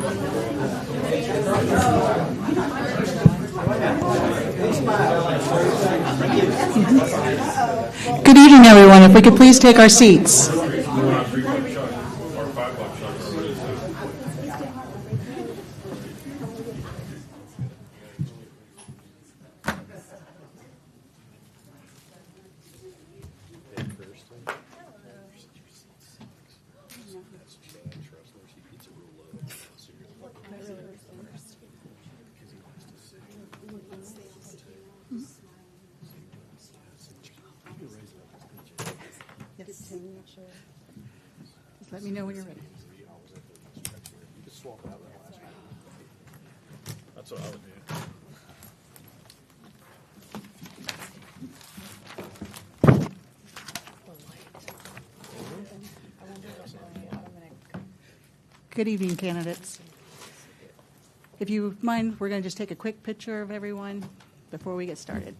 Good evening, everyone. If we could please take our seats. Just let me know when you're ready. That's what I would do. Good evening, candidates. If you mind, we're going to just take a quick picture of everyone before we get started.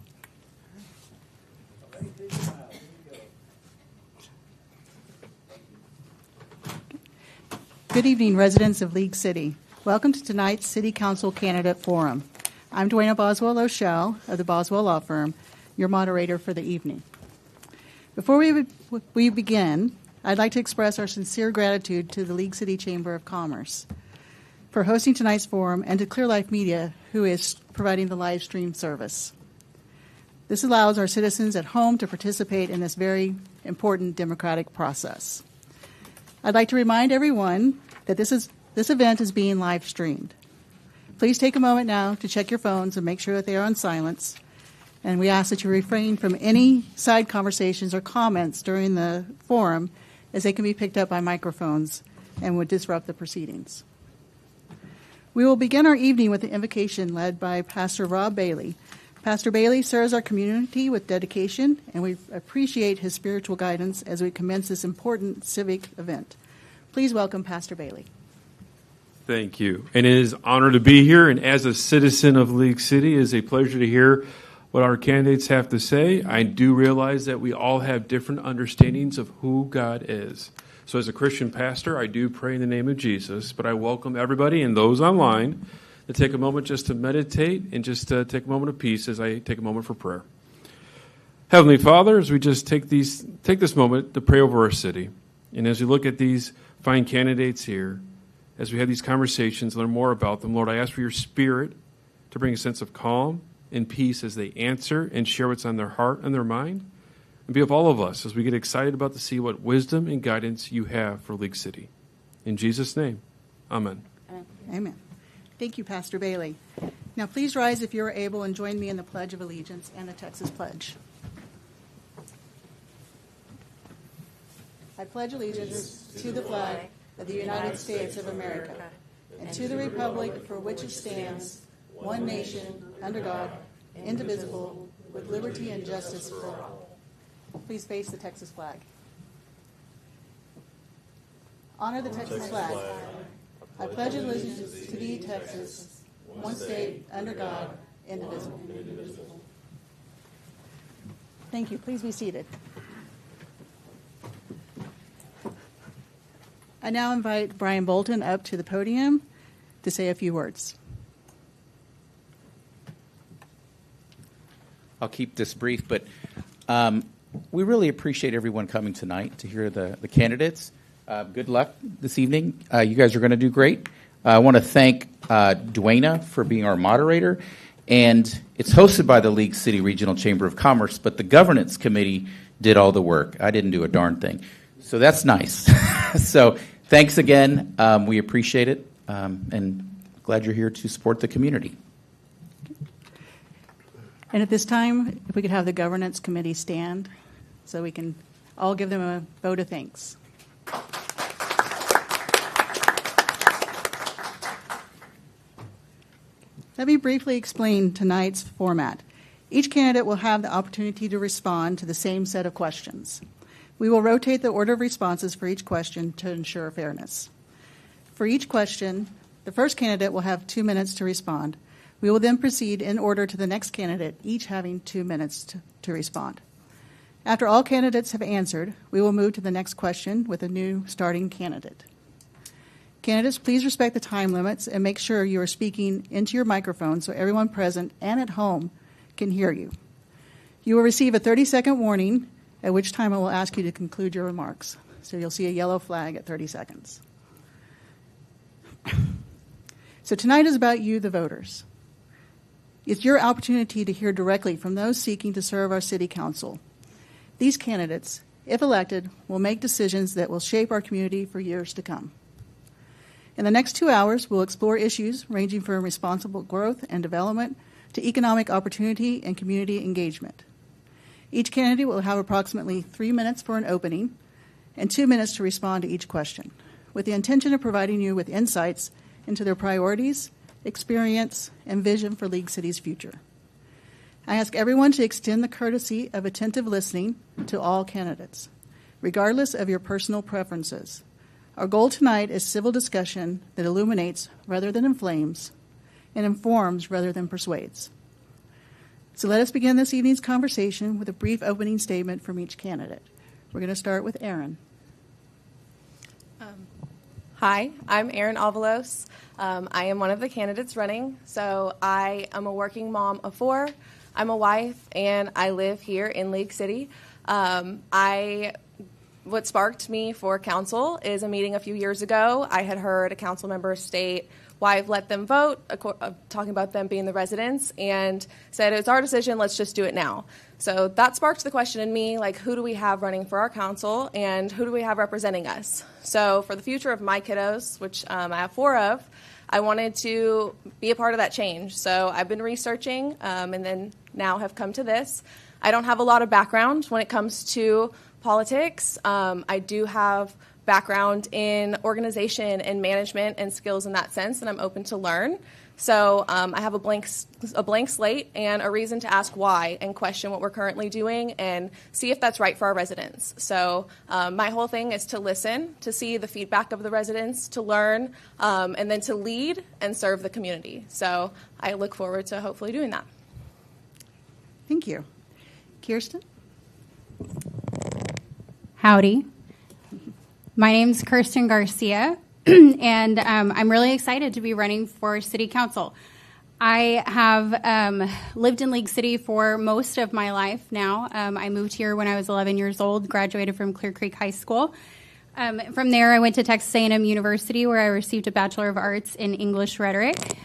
Good evening, residents of League City. Welcome to tonight's City Council Candidate Forum. I'm Dwayna Boswell O'Shell of the Boswell Law Firm, your moderator for the evening. Before we begin, I'd like to express our sincere gratitude to the League City Chamber of Commerce for hosting tonight's forum and to Clear Life Media, who is providing the live stream service. This allows our citizens at home to participate in this very important democratic process. I'd like to remind everyone that this event is being live streamed. Please take a moment now to check your phones and make sure that they are on silence. And we ask that you refrain from any side conversations or comments during the forum, as they can be picked up by microphones and would disrupt the proceedings. We will begin our evening with an invocation led by Pastor Rob Bailey. Pastor Bailey serves our community with dedication, and we appreciate his spiritual guidance as we commence this important civic event. Please welcome Pastor Bailey. Thank you. And it is an honor to be here. And as a citizen of League City, it is a pleasure to hear what our candidates have to say. I do realize that we all have different understandings of who God is. So as a Christian pastor, I do pray in the name of Jesus, but I welcome everybody and those online to take a moment just to meditate and just take a moment of peace as I take a moment for prayer. Heavenly Father, as we just take this moment to pray over our city, and as we look at these fine candidates here, as we have these conversations, learn more about them, Lord, I ask for your Spirit to bring a sense of calm and peace as they answer and share what's on their heart and their mind, and be with all of us as we get excited about to see what wisdom and guidance you have for League City. In Jesus' name, amen. Amen. Thank you, Pastor Bailey. Now, please rise if you are able and join me in the Pledge of Allegiance and the Texas Pledge. I pledge allegiance to the flag of the United States of America and to the republic for which it stands, one nation, under God, indivisible, with liberty and justice for all. Please face the Texas flag. Honor the Texas flag. I pledge allegiance to thee, Texas, one state, under God, indivisible. Thank you. Please be seated. I now invite Brian Bolton up to the podium to say a few words. I'll keep this brief, but we really appreciate everyone coming tonight to hear the candidates. Good luck this evening. You guys are going to do great. I want to thank Dwayna for being our moderator. And it's hosted by the League City Regional Chamber of Commerce, but the governance committee did all the work. I didn't do a darn thing. So that's nice. So thanks again. We appreciate it. And glad you're here to support the community. And at this time, if we could have the governance committee stand so we can all give them a vote of thanks. Let me briefly explain tonight's format. Each candidate will have the opportunity to respond to the same set of questions. We will rotate the order of responses for each question to ensure fairness. For each question, the first candidate will have 2 minutes to respond. We will then proceed in order to the next candidate, each having 2 minutes to respond. After all candidates have answered, we will move to the next question with a new starting candidate. Candidates, please respect the time limits and make sure you are speaking into your microphone so everyone present and at home can hear you. You will receive a 30-second warning, at which time I will ask you to conclude your remarks. So you'll see a yellow flag at 30 seconds. So tonight is about you, the voters. It's your opportunity to hear directly from those seeking to serve our city council. These candidates, if elected, will make decisions that will shape our community for years to come. In the next 2 hours, we'll explore issues ranging from responsible growth and development to economic opportunity and community engagement. Each candidate will have approximately 3 minutes for an opening and 2 minutes to respond to each question, with the intention of providing you with insights into their priorities, experience, and vision for League City's future. I ask everyone to extend the courtesy of attentive listening to all candidates, regardless of your personal preferences. Our goal tonight is civil discussion that illuminates rather than inflames and informs rather than persuades. So let us begin this evening's conversation with a brief opening statement from each candidate. We're going to start with Erin. Hi, I'm Erin Avalos. I am one of the candidates running. So I am a working mom of 4. I'm a wife, and I live here in League City. What sparked me for council is a meeting a few years ago. I had heard a council member state why I've let them vote, talking about them being the residents, and said, it's our decision, let's just do it now. So that sparked the question in me, like, who do we have running for our council, and who do we have representing us? So for the future of my kiddos, which I have 4 of, I wanted to be a part of that change. So I've been researching, and then now have come to this. I don't have a lot of background when it comes to politics. I do have background in organization and management and skills in that sense, and I'm open to learn. So I have a blank slate and a reason to ask why and question what we're currently doing and see if that's right for our residents. So my whole thing is to listen, to see the feedback of the residents, to learn, and then to lead and serve the community. So I look forward to hopefully doing that. Thank you. Kirsten? Howdy. My name's Kirsten Garcia, and I'm really excited to be running for City Council. I have lived in League City for most of my life now. I moved here when I was 11 years old, graduated from Clear Creek High School. From there, I went to Texas A&M University, where I received a Bachelor of Arts in English Rhetoric.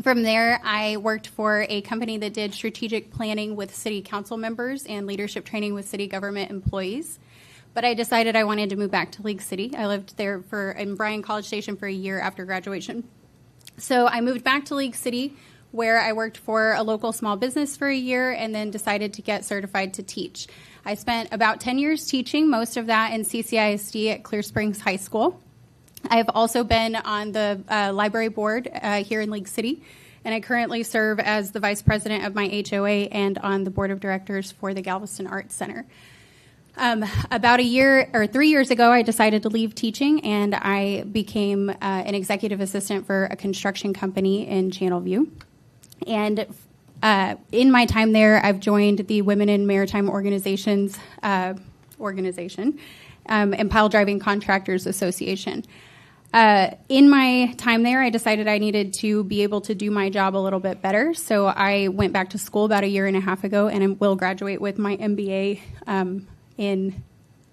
From there, I worked for a company that did strategic planning with city council members and leadership training with city government employees. But I decided I wanted to move back to League City. I lived there in Bryan College Station for a year after graduation. So I moved back to League City, where I worked for a local small business for a year and then decided to get certified to teach. I spent about 10 years teaching, most of that in CCISD at Clear Springs High School. I have also been on the library board here in League City, and I currently serve as the vice president of my HOA and on the board of directors for the Galveston Arts Center. About 3 years ago, I decided to leave teaching, and I became an executive assistant for a construction company in Channelview. And in my time there, I've joined the Women in Maritime Organizations organization and Pile Driving Contractors Association. In my time there, I decided I needed to be able to do my job a little bit better. So I went back to school about a year and a half ago, and I will graduate with my MBA in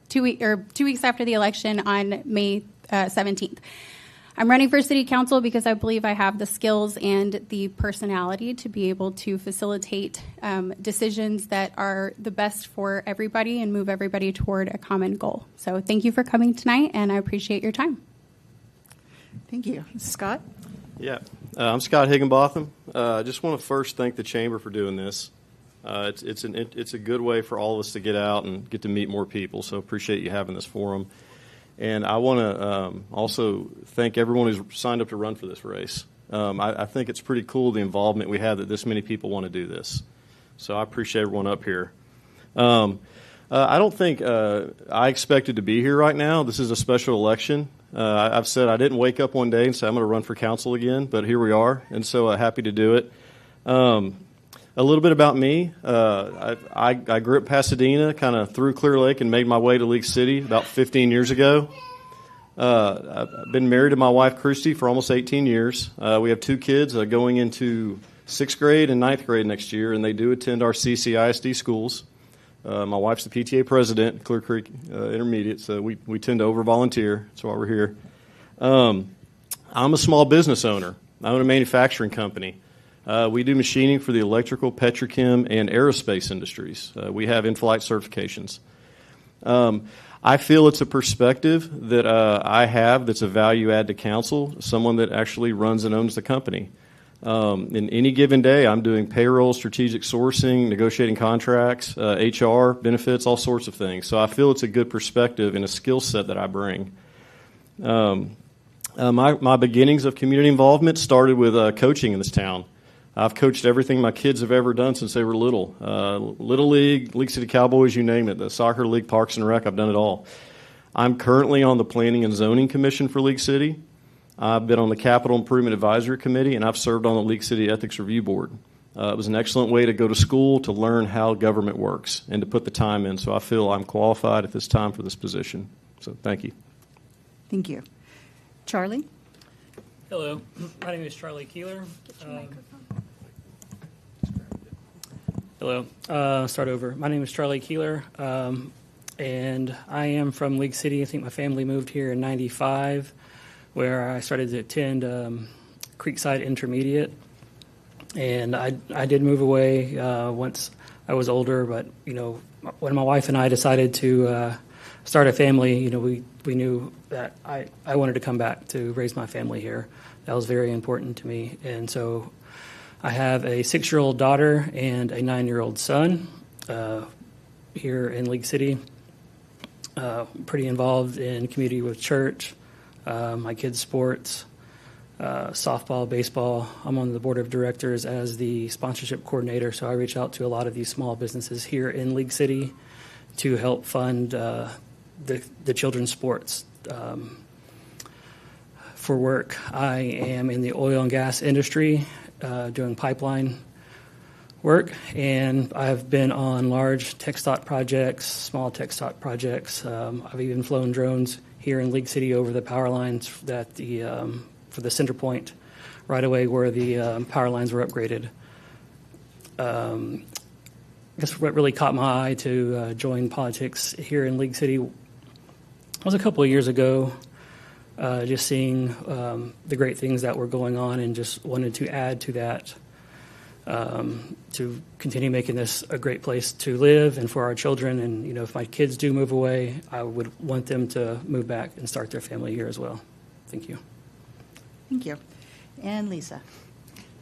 2 weeks after the election on May 17th. I'm running for city council because I believe I have the skills and the personality to be able to facilitate decisions that are the best for everybody and move everybody toward a common goal. So thank you for coming tonight, and I appreciate your time. Thank you. Scott? Yeah, I'm Scott Higginbotham. I just want to first thank the Chamber for doing this. It's a good way for all of us to get out and get to meet more people, so appreciate you having this forum. And I want to also thank everyone who's signed up to run for this race. I think it's pretty cool the involvement we have that this many people want to do this. So I appreciate everyone up here. I don't think I expected to be here right now. This is a special election. I've said I didn't wake up one day and say I'm going to run for council again, but here we are, and so happy to do it. A little bit about me. I grew up in Pasadena, kind of through Clear Lake, and made my way to League City about 15 years ago. I've been married to my wife, Christy, for almost 18 years. We have 2 kids going into 6th grade and 9th grade next year, and they do attend our CCISD schools. My wife's the PTA president, Clear Creek Intermediate, so we tend to over-volunteer. That's why we're here. I'm a small business owner. I own a manufacturing company. We do machining for the electrical, petrochem, and aerospace industries. We have in-flight certifications. I feel it's a perspective that I have that's a value add to council, someone that actually runs and owns the company. In any given day, I'm doing payroll, strategic sourcing, negotiating contracts, HR, benefits, all sorts of things. So I feel it's a good perspective and a skill set that I bring. My beginnings of community involvement started with coaching in this town. I've coached everything my kids have ever done since they were little. Little League, League City Cowboys, you name it. The soccer league, Parks and Rec, I've done it all. I'm currently on the Planning and Zoning Commission for League City. I've been on the Capital Improvement Advisory Committee, and I've served on the League City Ethics Review Board. It was an excellent way to go to school to learn how government works and to put the time in. So I feel I'm qualified at this time for this position. So thank you. Thank you. Charlie? Hello, my name is Charlie Keeler. Hello, start over. My name is Charlie Keeler, and I am from League City. I think my family moved here in '95, where I started to attend Creekside Intermediate. And I did move away once I was older, but, you know, when my wife and I decided to start a family, you know, we knew that I wanted to come back to raise my family here. That was very important to me. And so I have a 6-year-old daughter and a 9-year-old son here in League City. Pretty involved in community with church, my kids' sports, softball, baseball. I'm on the board of directors as the sponsorship coordinator, so I reach out to a lot of these small businesses here in League City to help fund the children's sports. For work, I am in the oil and gas industry, doing pipeline work, and I've been on large TxDOT projects, small TxDOT projects. I've even flown drones here in League City over the power lines that for the center point right away where the power lines were upgraded. I guess what really caught my eye to join politics here in League City was a couple of years ago. Just seeing the great things that were going on and just wanted to add to that to continue making this a great place to live and for our children. And, you know, if my kids do move away, I would want them to move back and start their family here as well. Thank you. Thank you. And Lisa?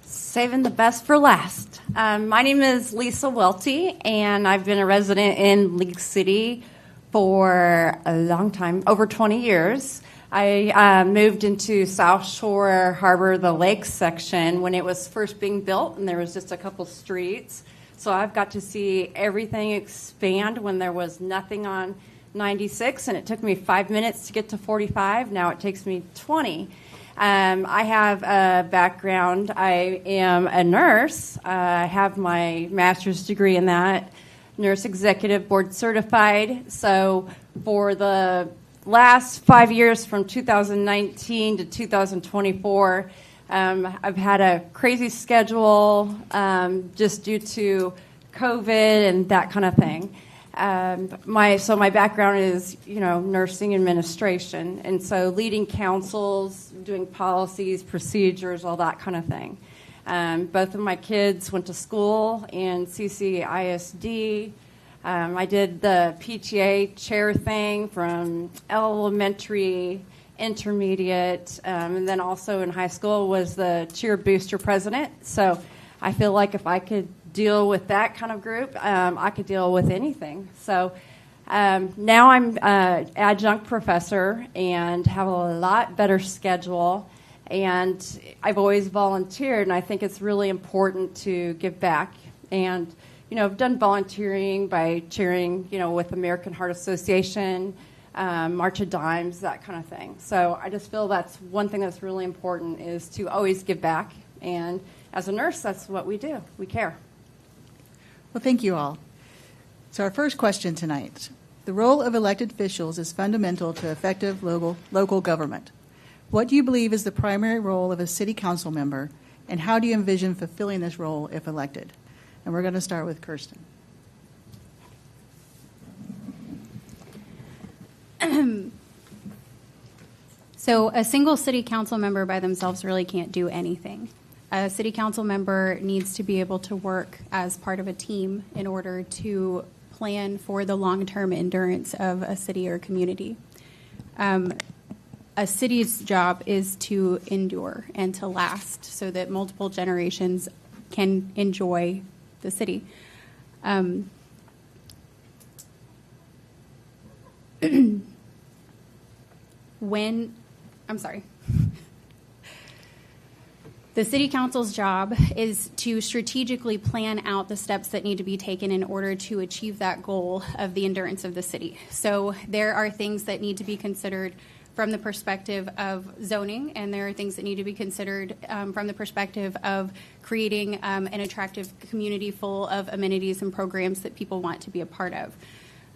Saving the best for last. My name is Lisa Welty, and I've been a resident in League City for a long time, over 20 years. I moved into South Shore Harbor, the lake section, when it was first being built, and there was just a couple streets. So I've got to see everything expand when there was nothing on 96, and it took me 5 minutes to get to 45. Now it takes me 20. I have a background. I am a nurse. I have my master's degree in that, nurse executive board certified. So for the last 5 years, from 2019 to 2024, I've had a crazy schedule just due to COVID and that kind of thing. My background is, nursing administration, and so leading councils, doing policies, procedures, all that kind of thing. Both of my kids went to school in CCISD. I did the PTA chair thing from elementary, intermediate, and then also in high school was the cheer booster president. So I feel like if I could deal with that kind of group, I could deal with anything. So now I'm an adjunct professor and have a lot better schedule. And I've always volunteered, and I think it's really important to give back. And I've done volunteering by chairing, with American Heart Association, March of Dimes, that kind of thing. So I just feel that's one thing that's really important, is to always give back. And as a nurse, that's what we do. We care. Well, thank you all. So our first question tonight. The role of elected officials is fundamental to effective local government. What do you believe is the primary role of a city council member, and how do you envision fulfilling this role if elected? And we're going to start with Kirsten. So a single city council member by themselves really can't do anything. A city council member needs to be able to work as part of a team in order to plan for the long-term endurance of a city or community. A city's job is to endure and to last so that multiple generations can enjoy the city. The city council's job is to strategically plan out the steps that need to be taken in order to achieve that goal of the endurance of the city. So there are things that need to be considered from the perspective of zoning, and there are things that need to be considered from the perspective of creating an attractive community full of amenities and programs that people want to be a part of.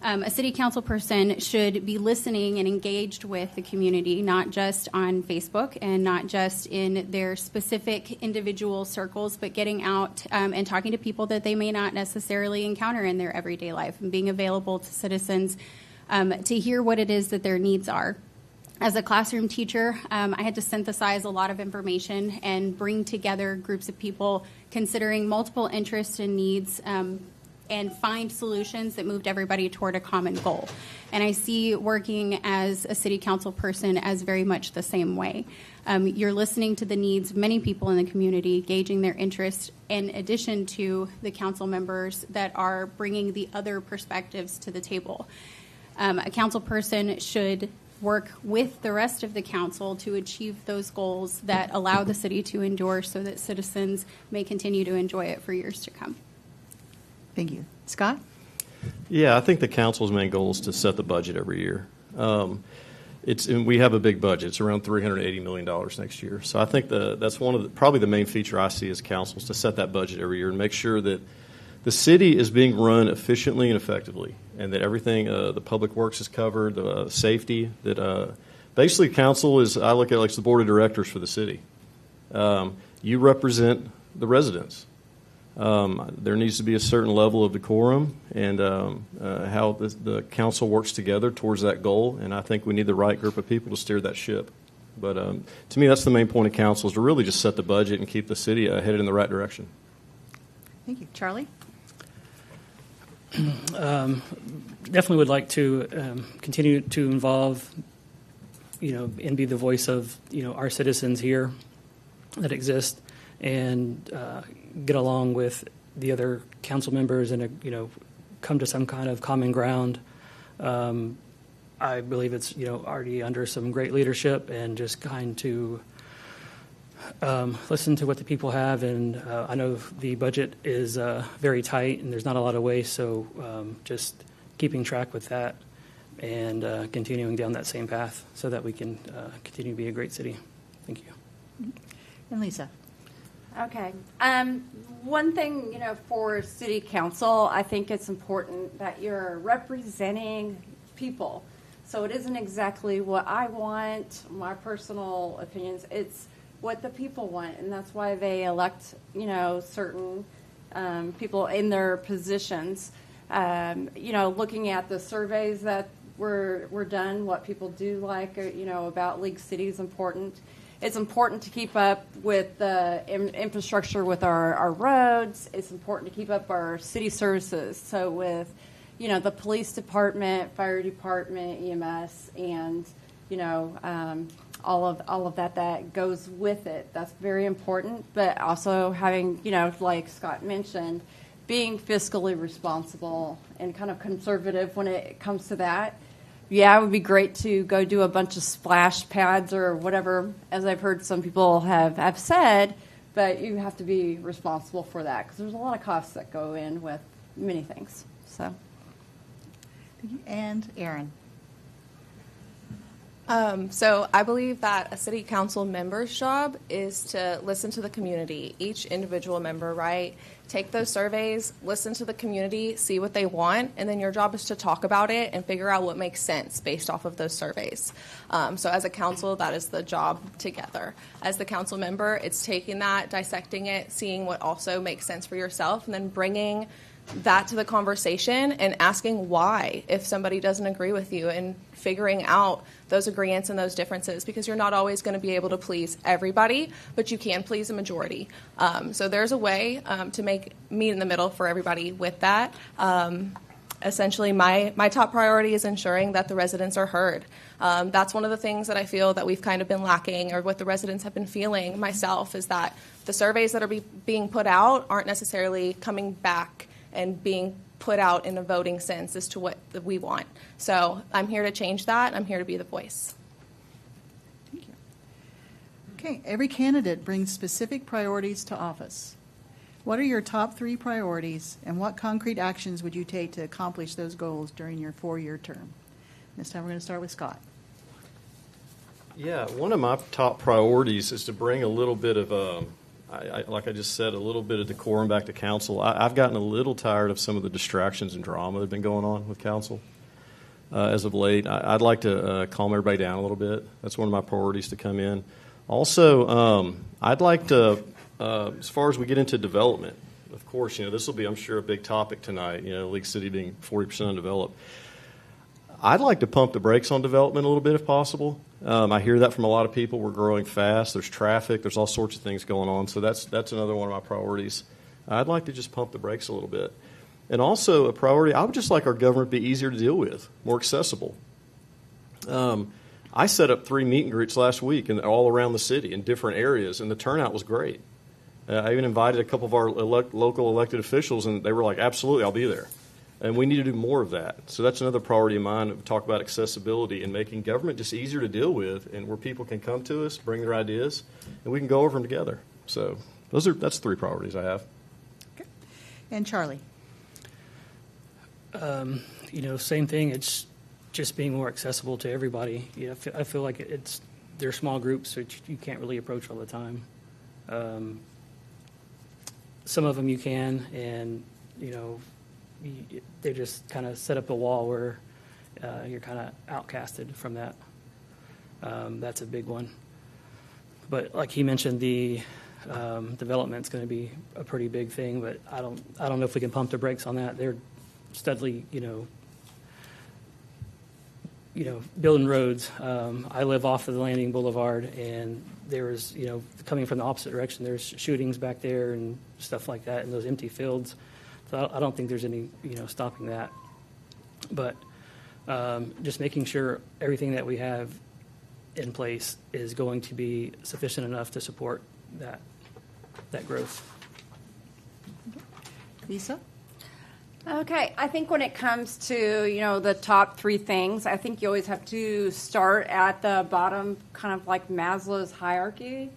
A city council person should be listening and engaged with the community, not just on Facebook and not just in their specific individual circles, but getting out and talking to people that they may not necessarily encounter in their everyday life, and being available to citizens to hear what it is that their needs are. As a classroom teacher, I had to synthesize a lot of information and bring together groups of people considering multiple interests and needs, and find solutions that moved everybody toward a common goal. And I see working as a city council person as very much the same way. You're listening to the needs of many people in the community, gauging their interests, in addition to the council members that are bringing the other perspectives to the table. A council person should work with the rest of the council to achieve those goals that allow the city to endure so that citizens may continue to enjoy it for years to come. Thank you. Scott? Yeah, I think the council's main goal is to set the budget every year. And we have a big budget. It's around $380 million next year. So I think that's probably the main feature I see as council, is to set that budget every year and make sure that the city is being run efficiently and effectively, and that everything, the public works is covered, the safety, that basically council is, I look at it like the board of directors for the city. You represent the residents. There needs to be a certain level of decorum and how the council works together towards that goal, and I think we need the right group of people to steer that ship. But to me, that's the main point of council, is to really just set the budget and keep the city headed in the right direction. Thank you. Charlie? Definitely would like to continue to involve, and be the voice of, our citizens here that exist, and get along with the other council members and, come to some kind of common ground. I believe it's, already under some great leadership, and just kind to listen to what the people have. And I know the budget is very tight and there's not a lot of waste, so just keeping track with that and continuing down that same path so that we can continue to be a great city. Thank you. And Lisa? Okay. One thing, for city council, I think it's important that you're representing people. So it isn't exactly what I want, my personal opinions. It's what the people want, and that's why they elect, certain people in their positions. Looking at the surveys that were done, what people do like, about League City is important. It's important to keep up with the infrastructure with our roads. It's important to keep up our city services. So with, the police department, fire department, EMS, and, all of that goes with it. That's very important. But also having, like Scott mentioned, being fiscally responsible and kind of conservative when it comes to that. Yeah, it would be great to go do a bunch of splash pads or whatever, as I've heard some people have said, but you have to be responsible for that because there's a lot of costs that go in with many things. So, And Aaron? So I believe that a city council member's job is to listen to the community, each individual member, right? Take those surveys, listen to the community, see what they want, and then your job is to talk about it and figure out what makes sense based off of those surveys. So as a council, that is the job together. As the council member, it's taking that, dissecting it, seeing what also makes sense for yourself, and then bringing that to the conversation and asking why if somebody doesn't agree with you, and figuring out those agreements and those differences, because you're not always going to be able to please everybody, but you can please a majority. So there's a way to meet in the middle for everybody with that. Essentially, my top priority is ensuring that the residents are heard. That's one of the things that I feel that we've kind of been lacking, or what the residents have been feeling myself, is that the surveys that are being put out aren't necessarily coming back and being put out in a voting sense as to what we want. So I'm here to change that. I'm here to be the voice. Thank you. Okay, every candidate brings specific priorities to office. What are your top 3 priorities, and what concrete actions would you take to accomplish those goals during your 4-year term? This time we're going to start with Scott. Yeah, one of my top priorities is to bring a little bit of, like I just said, a little bit of decorum back to council. I've gotten a little tired of some of the distractions and drama that have been going on with council as of late. I'd like to calm everybody down a little bit. That's one of my priorities to come in. Also, I'd like to, as far as we get into development, of course, this will be, I'm sure, a big topic tonight, League City being 40% undeveloped. I'd like to pump the brakes on development a little bit if possible. I hear that from a lot of people. We're growing fast. There's traffic. There's all sorts of things going on. So that's another one of my priorities. I'd like to just pump the brakes a little bit. And also a priority, I would just like our government to be easier to deal with, more accessible. I set up 3 meet and greets last week and all around the city in different areas, and the turnout was great. I even invited a couple of our local elected officials, and they were like, absolutely, I'll be there. And we need to do more of that. So that's another priority of mine, to talk about accessibility and making government just easier to deal with, and where people can come to us, bring their ideas, and we can go over them together. So that's 3 priorities I have. Okay. And Charlie? Same thing. It's just being more accessible to everybody. I feel like they're small groups which you can't really approach all the time. Some of them you can, and they just kind of set up a wall where you're kind of outcasted from that. That's a big one. But like he mentioned, the development's going to be a pretty big thing. But I don't know if we can pump the brakes on that. They're steadily, building roads. I live off of the Landing Boulevard, and there was, coming from the opposite direction, there's shootings back there and stuff like that in those empty fields. So I don't think there's any, stopping that. But just making sure everything that we have in place is going to be sufficient enough to support that growth. Lisa? Okay, I think when it comes to, the top 3 things, I think you always have to start at the bottom, kind of like Maslow's hierarchy.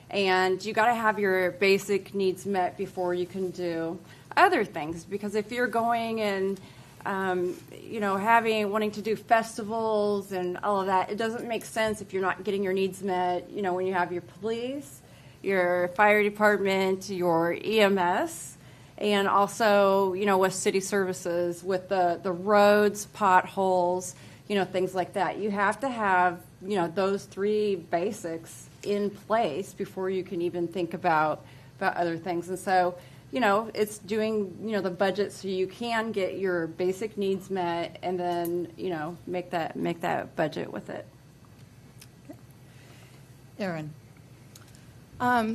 And you got to have your basic needs met before you can do other things. Because if you're going and, wanting to do festivals and all of that, it doesn't make sense if you're not getting your needs met, when you have your police, your fire department, your EMS. And also, with city services, with the roads, potholes, things like that. You have to have, those 3 basics in place before you can even think about other things. And so, it's doing, the budget so you can get your basic needs met, and then, make that budget with it. Erin?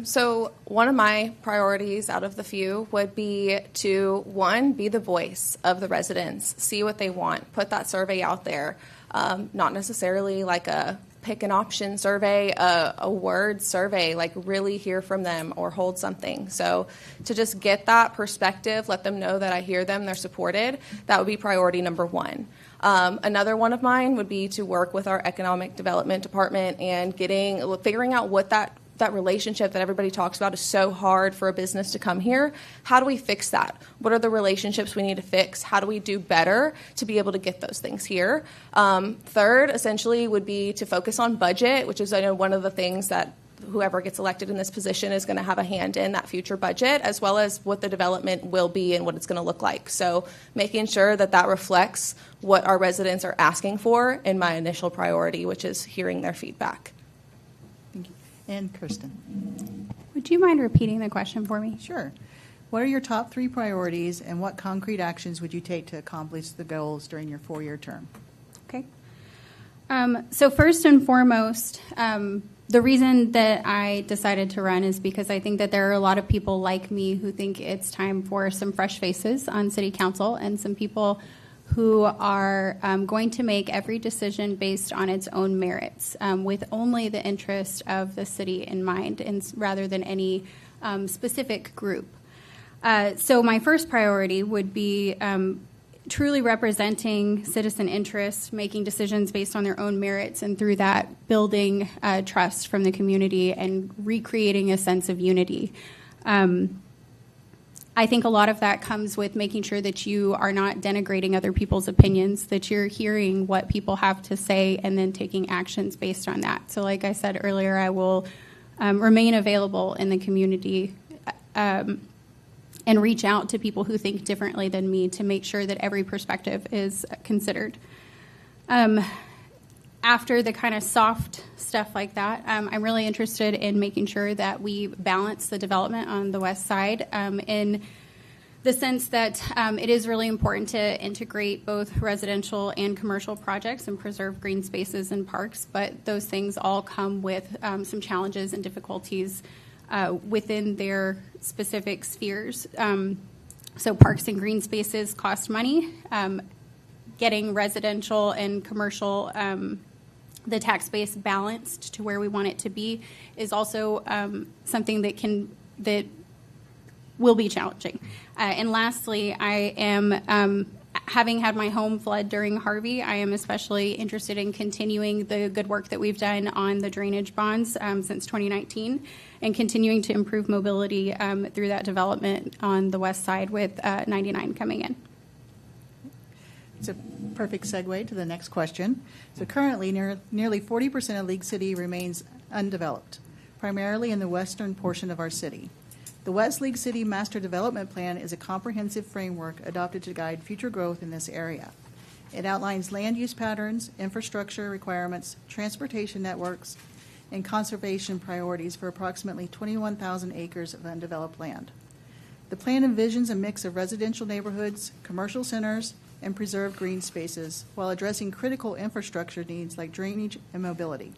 So one of my priorities out of the few would be to, 1, be the voice of the residents, see what they want, put that survey out there, not necessarily like a pick an option survey, a word survey, like really hear from them or hold something. So to just get that perspective, let them know that I hear them, they're supported, that would be priority number 1. Another one of mine would be to work with our economic development department and figuring out what that that relationship that everybody talks about is so hard for a business to come here. How do we fix that? What are the relationships we need to fix? How do we do better to be able to get those things here? Third, essentially, would be to focus on budget, which is, I know, one of the things that whoever gets elected in this position is going to have a hand in that future budget, as well as what the development will be and what it's going to look like. So making sure that that reflects what our residents are asking for in my initial priority, which is hearing their feedback. Thank you. And Kirsten. Would you mind repeating the question for me? Sure. What are your top 3 priorities, and what concrete actions would you take to accomplish the goals during your 4-year term? Okay. So first and foremost, the reason that I decided to run is because I think that there are a lot of people like me who think it's time for some fresh faces on City Council and some people who are going to make every decision based on its own merits, with only the interest of the city in mind, and rather than any specific group. So my first priority would be truly representing citizen interests, making decisions based on their own merits, and through that building trust from the community and recreating a sense of unity. I think a lot of that comes with making sure that you are not denigrating other people's opinions, that you're hearing what people have to say and then taking actions based on that. So like I said earlier, I will remain available in the community and reach out to people who think differently than me to make sure that every perspective is considered. After the kind of soft stuff like that, I'm really interested in making sure that we balance the development on the west side in the sense that it is really important to integrate both residential and commercial projects and preserve green spaces and parks, but those things all come with some challenges and difficulties within their specific spheres. So parks and green spaces cost money. Getting residential and commercial, the tax base balanced to where we want it to be is also something that will be challenging. And lastly, I am, having had my home flood during Harvey, I am especially interested in continuing the good work that we've done on the drainage bonds since 2019 and continuing to improve mobility through that development on the west side with 99 coming in. It's a perfect segue to the next question. So currently, nearly 40% of League City remains undeveloped, primarily in the western portion of our city. The West League City Master Development Plan is a comprehensive framework adopted to guide future growth in this area. It outlines land use patterns, infrastructure requirements, transportation networks, and conservation priorities for approximately 21,000 acres of undeveloped land. The plan envisions a mix of residential neighborhoods, commercial centers, and preserved green spaces while addressing critical infrastructure needs like drainage and mobility.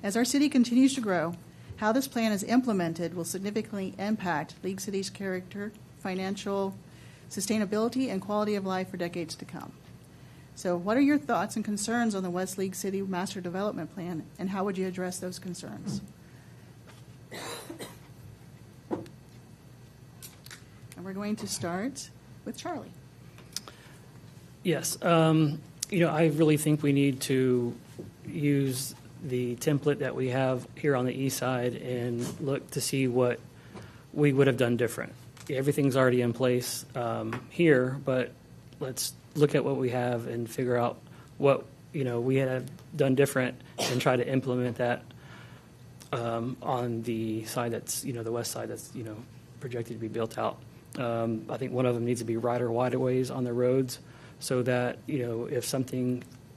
As our city continues to grow, how this plan is implemented will significantly impact League City's character, financial sustainability, and quality of life for decades to come. So what are your thoughts and concerns on the West League City Master Development Plan, and how would you address those concerns? And we're going to start with Charlie. Yes. I really think we need to use the template that we have here on the east side and look to see what we would have done different. Everything's already in place here, but let's look at what we have and figure out what we had done different and try to implement that on the side that's the west side that's projected to be built out. I think one of them needs to be wider waterways on the roads, so that if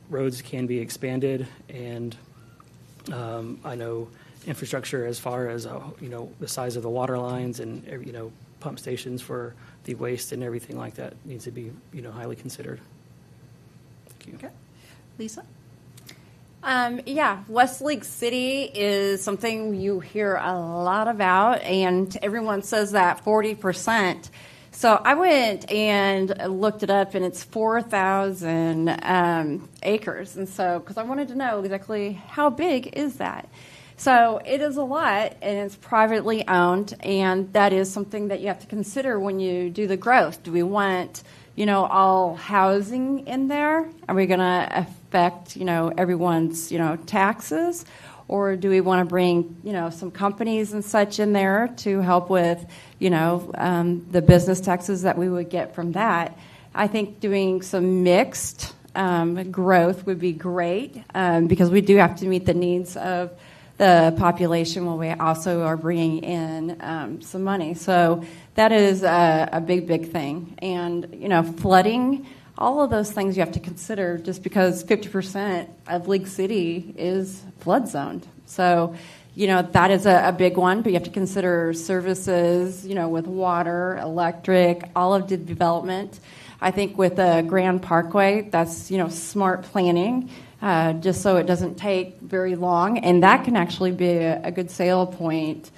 roads can be expanded, and I know infrastructure as far as the size of the water lines and pump stations for the waste and everything like that needs to be highly considered. Thank you. Okay, Lisa. West League City is something you hear a lot about, and everyone says that 40%. So I went and looked it up, and it's 4,000 acres. And so, because I wanted to know exactly how big is that. So it is a lot, and it's privately owned, and that is something that you have to consider when you do the growth. Do we want, all housing in there? Are we going to affect, everyone's, taxes? or do we want to bring, some companies and such in there to help with, the business taxes that we would get from that? I think doing some mixed growth would be great because we do have to meet the needs of the population while we also are bringing in some money. So that is a big, big thing. And, flooding, all of those things you have to consider just because 50% of League City is flood zoned. So, that is a big one, but you have to consider services, with water, electric, all of the development. I think with the Grand Parkway, that's, smart planning, just so it doesn't take very long. And that can actually be a good sale point,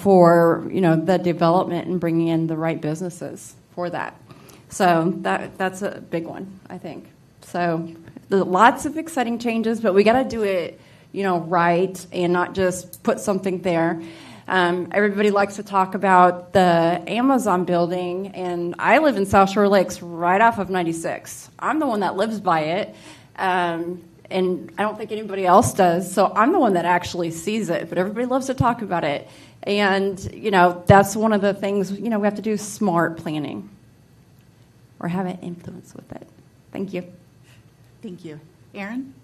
for, the development and bringing in the right businesses for that. So that's a big one, I think. So lots of exciting changes, but we got to do it, right and not just put something there. Everybody likes to talk about the Amazon building, and I live in South Shore Lakes right off of 96. I'm the one that lives by it, and I don't think anybody else does, so I'm the one that actually sees it, but everybody loves to talk about it. And, that's one of the things, we have to do smart planning or have an influence with it. Thank you. Thank you. Aaron?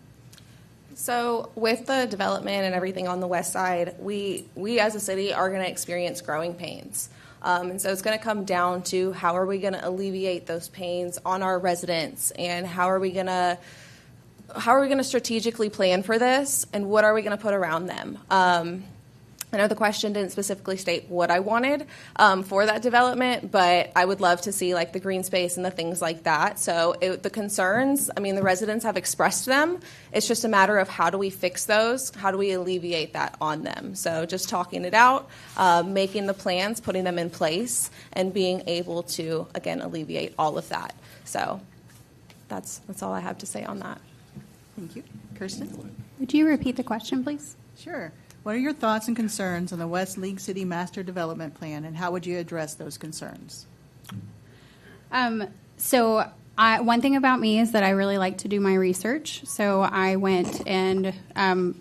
So with the development and everything on the west side, we as a city are going to experience growing pains. And so it's going to come down to how are we going to alleviate those pains on our residents, and how are we going to strategically plan for this, and what are we going to put around them? I know the question didn't specifically state what I wanted for that development, but I would love to see like the green space and the things like that. So the concerns, the residents have expressed them. It's just a matter of how do we fix those? How do we alleviate that on them? So just talking it out, making the plans, putting them in place, and being able to, again, alleviate all of that. So that's all I have to say on that. Thank you. Kirsten? Would you repeat the question, please? Sure. What are your thoughts and concerns on the West League City Master Development Plan, and how would you address those concerns? So one thing about me is that I really like to do my research. So I went and,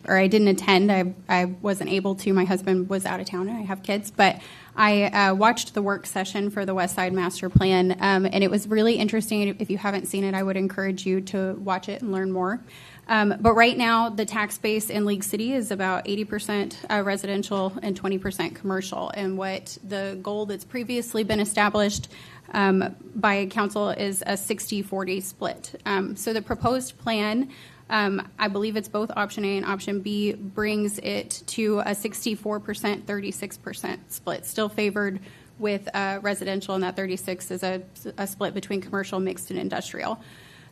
or I didn't attend. I wasn't able to. My husband was out of town, and I have kids. But I watched the work session for the West Side Master Plan, and it was really interesting. If you haven't seen it, I would encourage you to watch it and learn more. But right now, the tax base in League City is about 80% residential and 20% commercial. And what the goal that's previously been established by council is a 60-40 split. So the proposed plan, I believe it's both option A and option B, brings it to a 64%, 36% split, still favored with residential, and that 36 is a split between commercial, mixed, and industrial.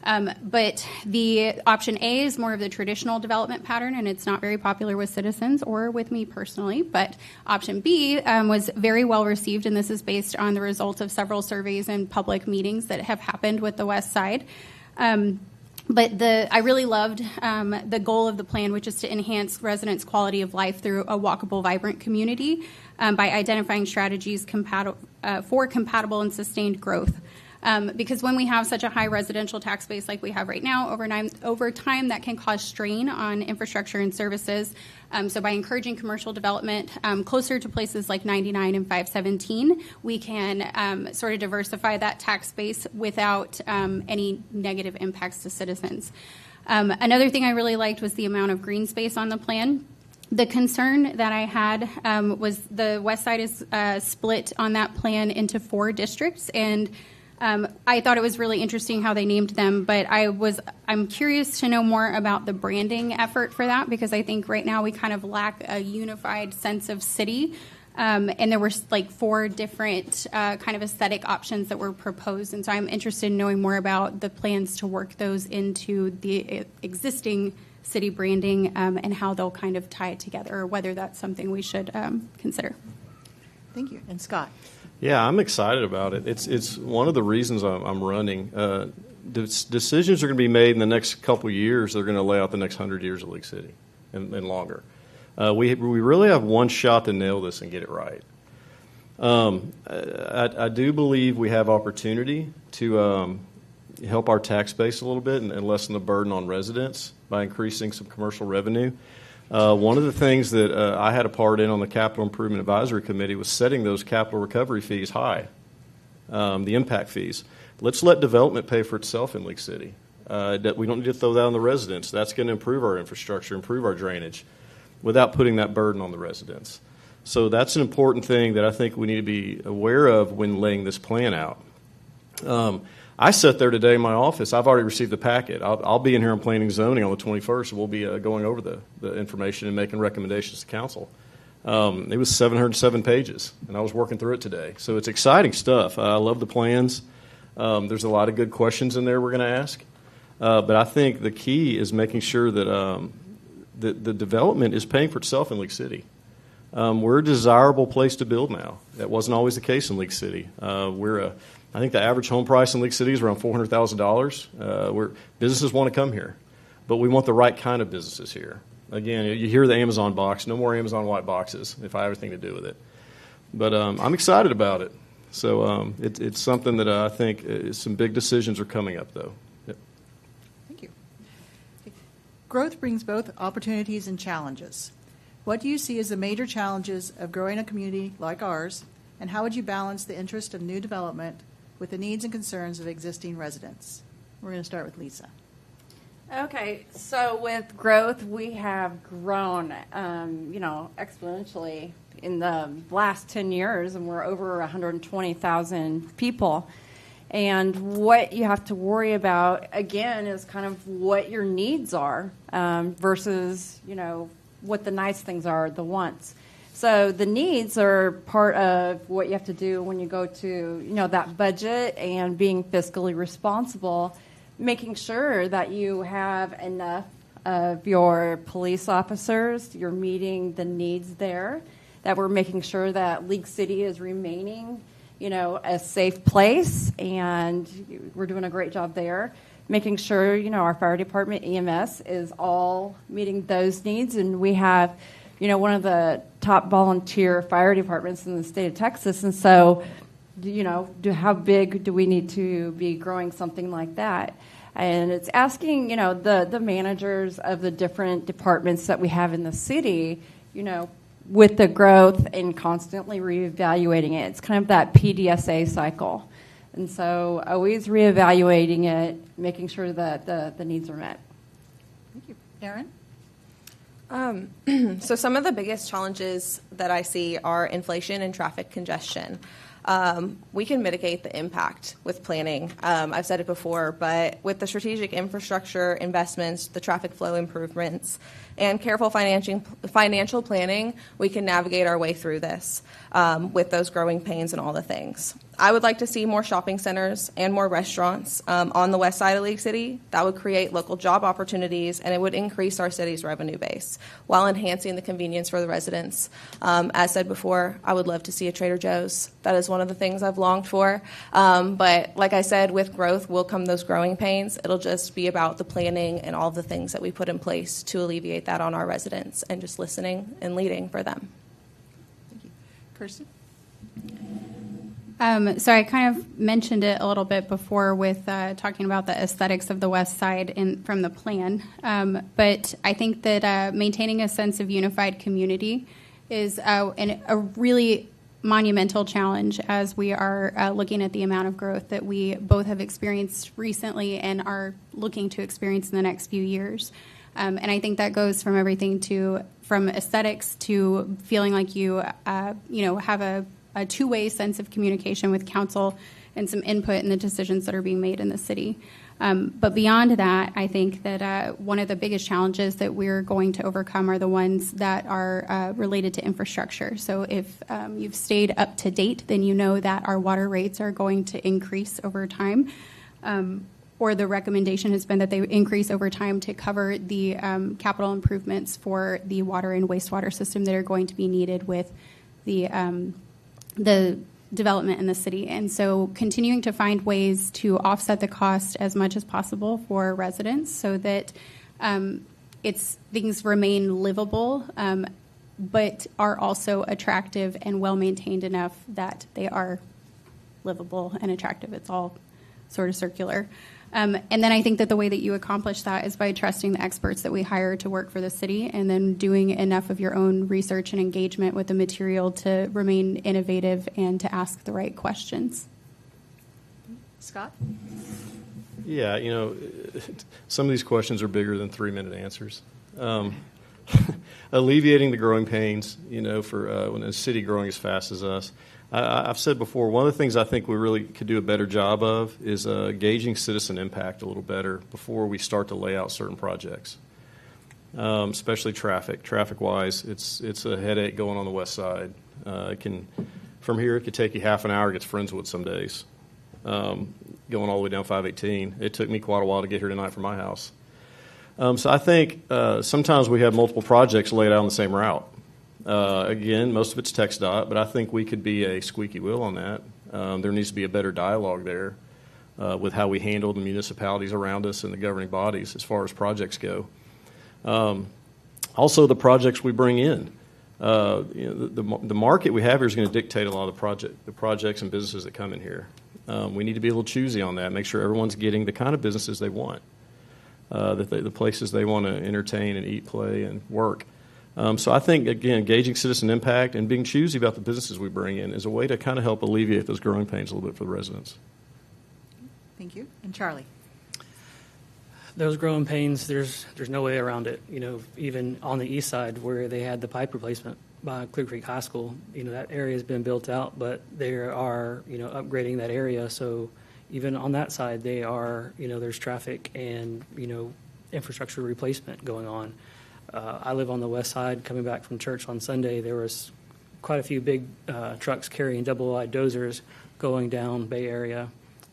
But the option A is more of the traditional development pattern, and it's not very popular with citizens or with me personally. But option B was very well received, and this is based on the results of several surveys and public meetings that have happened with the West Side. But I really loved the goal of the plan, which is to enhance residents' quality of life through a walkable, vibrant community by identifying strategies for compatible and sustained growth. Because when we have such a high residential tax base like we have right now, over time that can cause strain on infrastructure and services. So by encouraging commercial development closer to places like 99 and 517, we can sort of diversify that tax base without any negative impacts to citizens. Another thing I really liked was the amount of green space on the plan. The concern that I had was the West Side is split on that plan into 4 districts, and I thought it was really interesting how they named them, but I'm curious to know more about the branding effort for that, because I think right now we kind of lack a unified sense of city. And there were like 4 different kind of aesthetic options that were proposed, and so I'm interested in knowing more about the plans to work those into the existing city branding and how they'll kind of tie it together, or whether that's something we should consider. Thank you. And Scott? Yeah, I'm excited about it. It's one of the reasons I'm running. Decisions are going to be made in the next couple of years. They're going to lay out the next 100 years of League City and longer. We really have one shot to nail this and get it right. I do believe we have opportunity to help our tax base a little bit and lessen the burden on residents by increasing some commercial revenue. One of the things that I had a part in on the Capital Improvement Advisory Committee was setting those capital recovery fees high, the impact fees. Let's let development pay for itself in League City. We don't need to throw that on the residents. That's going to improve our infrastructure, improve our drainage, without putting that burden on the residents. So that's an important thing that I think we need to be aware of when laying this plan out. I sat there today in my office. I've already received the packet. I'll be in here on planning and zoning on the 21st, and we'll be going over the information and making recommendations to council. It was 707 pages, and I was working through it today. So it's exciting stuff. I love the plans. There's a lot of good questions in there we're going to ask. But I think the key is making sure that the development is paying for itself in League City. We're a desirable place to build now. That wasn't always the case in League City. I think the average home price in League City is around $400,000. Businesses want to come here, but we want the right kind of businesses here. Again, you hear the Amazon box. No more Amazon white boxes if I have anything to do with it. But I'm excited about it. So it's something that I think some big decisions are coming up, though. Yep. Thank you. Growth brings both opportunities and challenges. What do you see as the major challenges of growing a community like ours, and how would you balance the interest of new development with the needs and concerns of existing residents? We're going to start with Lisa. Okay, so with growth, we have grown, exponentially in the last 10 years, and we're over 120,000 people. And what you have to worry about, again, is kind of what your needs are versus, what the nice things are, the wants. So the needs are part of what you have to do when you go to, that budget and being fiscally responsible, making sure that you have enough of your police officers, you're meeting the needs there, that we're making sure that League City is remaining, a safe place, and we're doing a great job there. Making sure, our fire department, EMS, is all meeting those needs. And we have, one of the top volunteer fire departments in the state of Texas. And so, how big do we need to be growing something like that? And it's asking, the managers of the different departments that we have in the city, with the growth and constantly reevaluating it. It's kind of that PDSA cycle. And so always reevaluating it, making sure that the needs are met. Thank you. Erin? So some of the biggest challenges that I see are inflation and traffic congestion. We can mitigate the impact with planning. I've said it before, but with the strategic infrastructure investments, the traffic flow improvements, and careful financial planning, we can navigate our way through this with those growing pains and all the things. I would like to see more shopping centers and more restaurants on the west side of League City. That would create local job opportunities, and it would increase our city's revenue base while enhancing the convenience for the residents. As said before, I would love to see a Trader Joe's. That is one of the things I've longed for. But like I said, with growth will come those growing pains. It'll just be about the planning and all the things that we put in place to alleviate that on our residents and just listening and leading for them. Thank you. Kirsten? So I kind of mentioned it a little bit before with talking about the aesthetics of the west side from the plan. But I think that maintaining a sense of unified community is a really monumental challenge as we are looking at the amount of growth that we both have experienced recently and are looking to experience in the next few years. And I think that goes from everything from aesthetics to feeling like you have a two-way sense of communication with council and some input in the decisions that are being made in the city. But beyond that, I think that one of the biggest challenges that we're going to overcome are the ones that are related to infrastructure. So if you've stayed up to date, then you know that our water rates are going to increase over time. Or the recommendation has been that they increase over time to cover the capital improvements for the water and wastewater system that are going to be needed with the development in the city. And so continuing to find ways to offset the cost as much as possible for residents so that things remain livable, but are also attractive and well-maintained enough that they are livable and attractive. It's all sort of circular. And then I think that the way that you accomplish that is by trusting the experts that we hire to work for the city, and then doing enough of your own research and engagement with the material to remain innovative and to ask the right questions. Scott? Yeah, some of these questions are bigger than 3-minute answers. Alleviating the growing pains, for when a city growing as fast as us. I've said before, one of the things I think we really could do a better job of is gauging citizen impact a little better before we start to lay out certain projects, especially traffic-wise. It's a headache going on the west side. From here, it could take you half an hour to get to Friendswood some days, going all the way down 518. It took me quite a while to get here tonight from my house. So I think sometimes we have multiple projects laid out on the same route. Again, most of it's TxDOT, but I think we could be a squeaky wheel on that. There needs to be a better dialogue there with how we handle the municipalities around us and the governing bodies as far as projects go. Also, the projects we bring in. The market we have here is going to dictate a lot of the projects and businesses that come in here. We need to be a little choosy on that, make sure everyone's getting the kind of businesses they want, the places they want to entertain and eat, play, and work. So I think, again, gauging citizen impact and being choosy about the businesses we bring in is a way to kind of help alleviate those growing pains a little bit for the residents. Thank you. And Charlie? Those growing pains, there's no way around it. Even on the east side where they had the pipe replacement by Clear Creek High School, that area has been built out, but they are, upgrading that area. So even on that side, they are, there's traffic and, infrastructure replacement going on. I live on the west side. Coming back from church on Sunday, there was quite a few big trucks carrying double-wide dozers going down Bay Area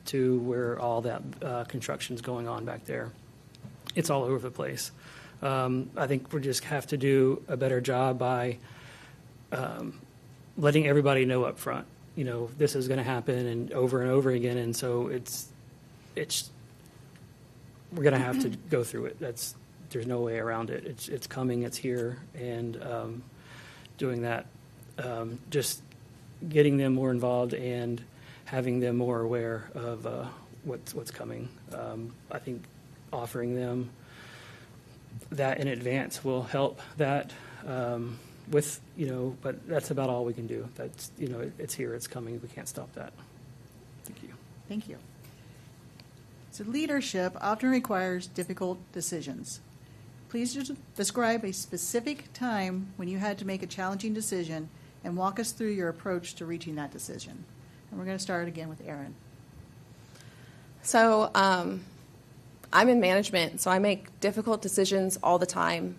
to where all that construction's going on back there. It's all over the place. I think we just have to do a better job by letting everybody know up front, this is going to happen and over again. And so it's we're going to have to go through it. There's no way around it. It's coming. It's here. And doing that, just getting them more involved and having them more aware of what's coming. I think offering them that in advance will help that but that's about all we can do. That's, it's here, it's coming. We can't stop that. Thank you. Thank you. So leadership often requires difficult decisions. Please just describe a specific time when you had to make a challenging decision and walk us through your approach to reaching that decision. And we're going to start again with Erin. So I'm in management, so I make difficult decisions all the time.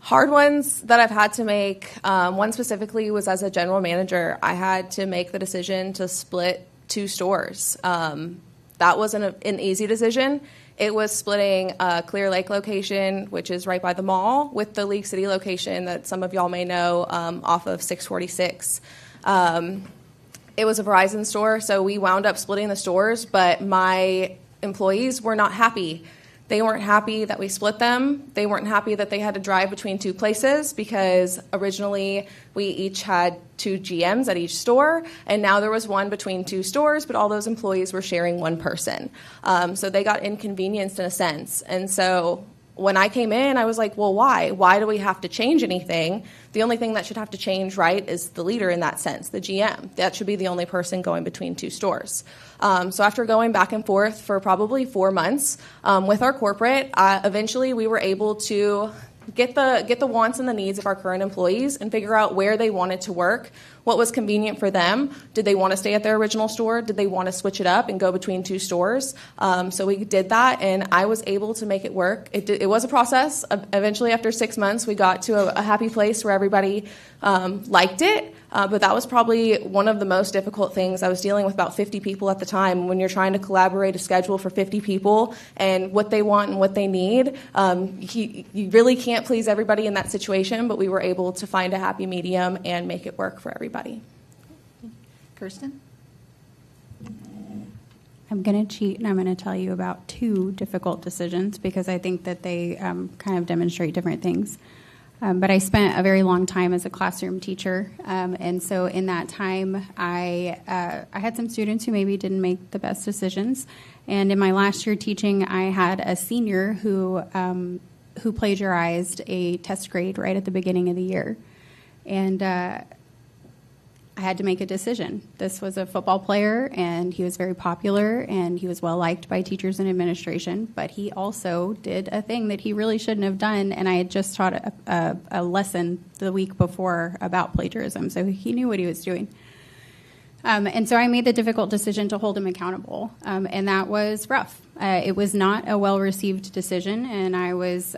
Hard ones that I've had to make, one specifically was as a general manager. I had to make the decision to split 2 stores. That wasn't an easy decision. It was splitting Clear Lake location, which is right by the mall, with the League City location that some of y'all may know off of 646. It was a Verizon store, so we wound up splitting the stores, but my employees were not happy. They weren't happy that we split them. They weren't happy that they had to drive between 2 places because originally we each had 2 GMs at each store, and now there was one between 2 stores, but all those employees were sharing one person. So they got inconvenienced in a sense. And so when I came in, I was like, well, why? Why do we have to change anything? The only thing that should have to change, right, is the leader in that sense, the GM. That should be the only person going between 2 stores. So after going back and forth for probably 4 months with our corporate, eventually we were able to get the wants and the needs of our current employees and figure out where they wanted to work, what was convenient for them. Did they want to stay at their original store? Did they want to switch it up and go between 2 stores? So we did that, and I was able to make it work. It was a process. Eventually, after 6 months, we got to a happy place where everybody liked it. But that was probably one of the most difficult things. I was dealing with about 50 people at the time. When you're trying to collaborate a schedule for 50 people and what they want and what they need, you really can't please everybody in that situation, but we were able to find a happy medium and make it work for everybody. Kirsten? I'm going to cheat, and I'm going to tell you about 2 difficult decisions because I think that they kind of demonstrate different things. But I spent a very long time as a classroom teacher, and so in that time, I had some students who maybe didn't make the best decisions, And in my last year teaching, I had a senior who plagiarized a test grade right at the beginning of the year. And I had to make a decision. This was a football player, and he was very popular, and he was well liked by teachers and administration, but he also did a thing that he really shouldn't have done, and I had just taught a lesson the week before about plagiarism, so he knew what he was doing. And so I made the difficult decision to hold him accountable, and that was rough. It was not a well-received decision, and I was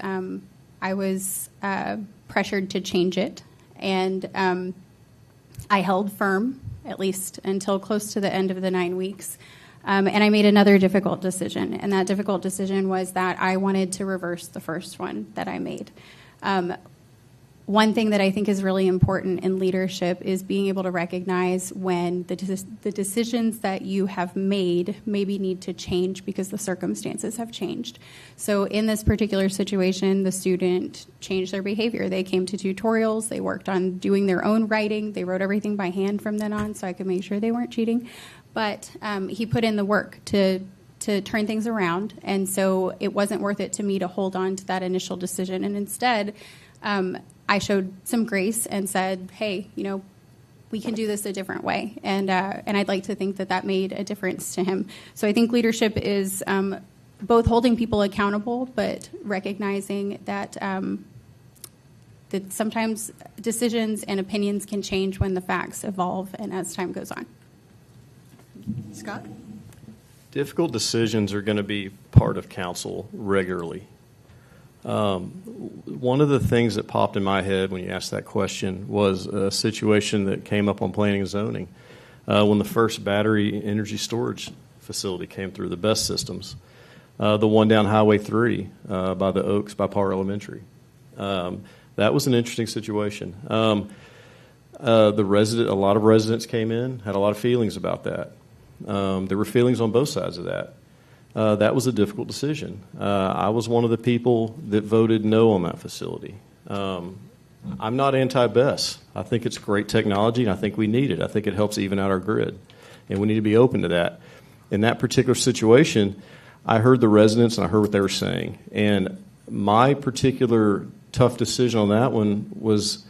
pressured to change it, and I held firm, at least until close to the end of the 9 weeks, and I made another difficult decision, and that difficult decision was that I wanted to reverse the first one that I made. One thing that I think is really important in leadership is being able to recognize when the decisions that you have made maybe need to change because the circumstances have changed. So in this particular situation, the student changed their behavior. They came to tutorials. They worked on doing their own writing. They wrote everything by hand from then on so I could make sure they weren't cheating. But he put in the work to turn things around, and so it wasn't worth it to me to hold on to that initial decision. And instead, I showed some grace and said, hey, we can do this a different way. And I'd like to think that that made a difference to him. So I think leadership is both holding people accountable, but recognizing that that sometimes decisions and opinions can change when the facts evolve and as time goes on. Scott? Difficult decisions are going to be part of council regularly. One of the things that popped in my head when you asked that question was a situation that came up on planning and zoning when the first battery energy storage facility came through, the BEST systems, the one down Highway 3 by the Oaks by Parr Elementary. That was an interesting situation. A lot of residents came in, had a lot of feelings about that. There were feelings on both sides of that. That was a difficult decision. I was one of the people that voted no on that facility. I'm not anti-BESS. I think it's great technology, and I think we need it. I think it helps even out our grid, and we need to be open to that. In that particular situation, I heard the residents, and I heard what they were saying. And my particular tough decision on that one was,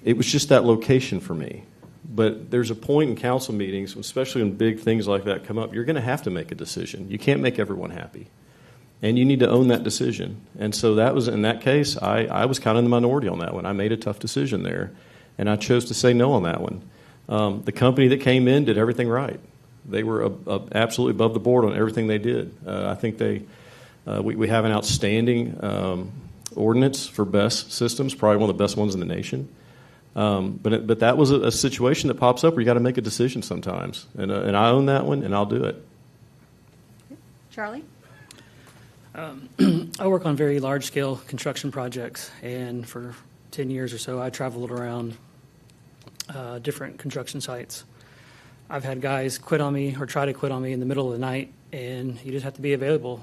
it was just that location for me. But there's a point in council meetings, especially when big things like that come up, you're going to have to make a decision. You can't make everyone happy. And you need to own that decision. And so that was, in that case, I was kind of in the minority on that one. I made a tough decision there, and I chose to say no on that one. The company that came in did everything right. They were absolutely above the board on everything they did. I think we have an outstanding ordinance for BESS systems, probably one of the best ones in the nation. But that was a situation that pops up where you got to make a decision sometimes, and I own that one, and I'll do it. Charlie? I work on very large-scale construction projects, and for 10 years or so, I traveled around different construction sites. I've had guys quit on me or try to quit on me in the middle of the night, and you just have to be available.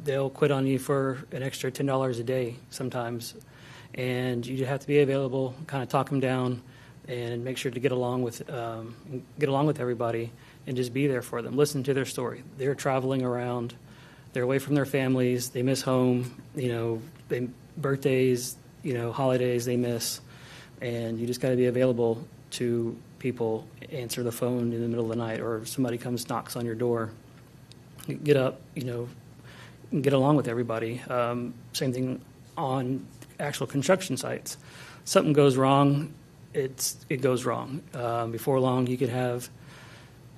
They'll quit on you for an extra $10 a day sometimes. And you have to be available, kind of talk them down, and make sure to get along with everybody, and just be there for them. Listen to their story. They're traveling around. They're away from their families. They miss home. Birthdays, holidays they miss, and you just got to be available to people. Answer the phone in the middle of the night, or somebody knocks on your door. Get up, get along with everybody. Same thing on actual construction sites. Something goes wrong, it goes wrong. Before long, you could have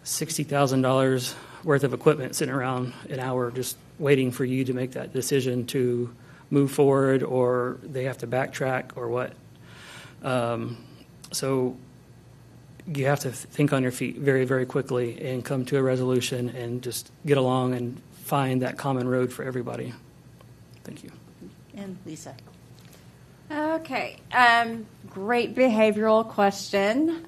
$60,000 worth of equipment sitting around an hour just waiting for you to make that decision to move forward, or they have to backtrack or what. So you have to think on your feet very, very quickly and come to a resolution and just get along and find that common road for everybody. Thank you. And Lisa? Okay, great behavioral question.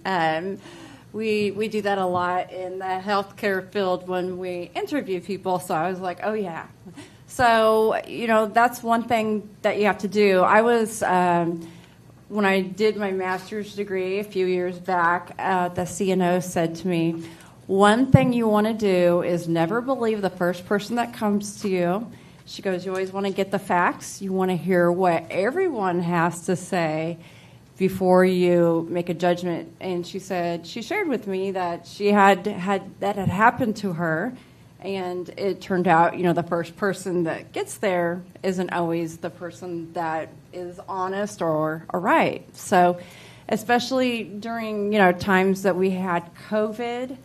We do that a lot in the healthcare field when we interview people, so I was like, oh yeah. So, that's one thing that you have to do. I was, when I did my master's degree a few years back, the CNO said to me, one thing you want to do is never believe the first person that comes to you. She goes, you always want to get the facts. You want to hear what everyone has to say before you make a judgment. And she said, she shared with me that that had happened to her. And it turned out, the first person that gets there isn't always the person that is honest or right. So especially during, times that we had COVID,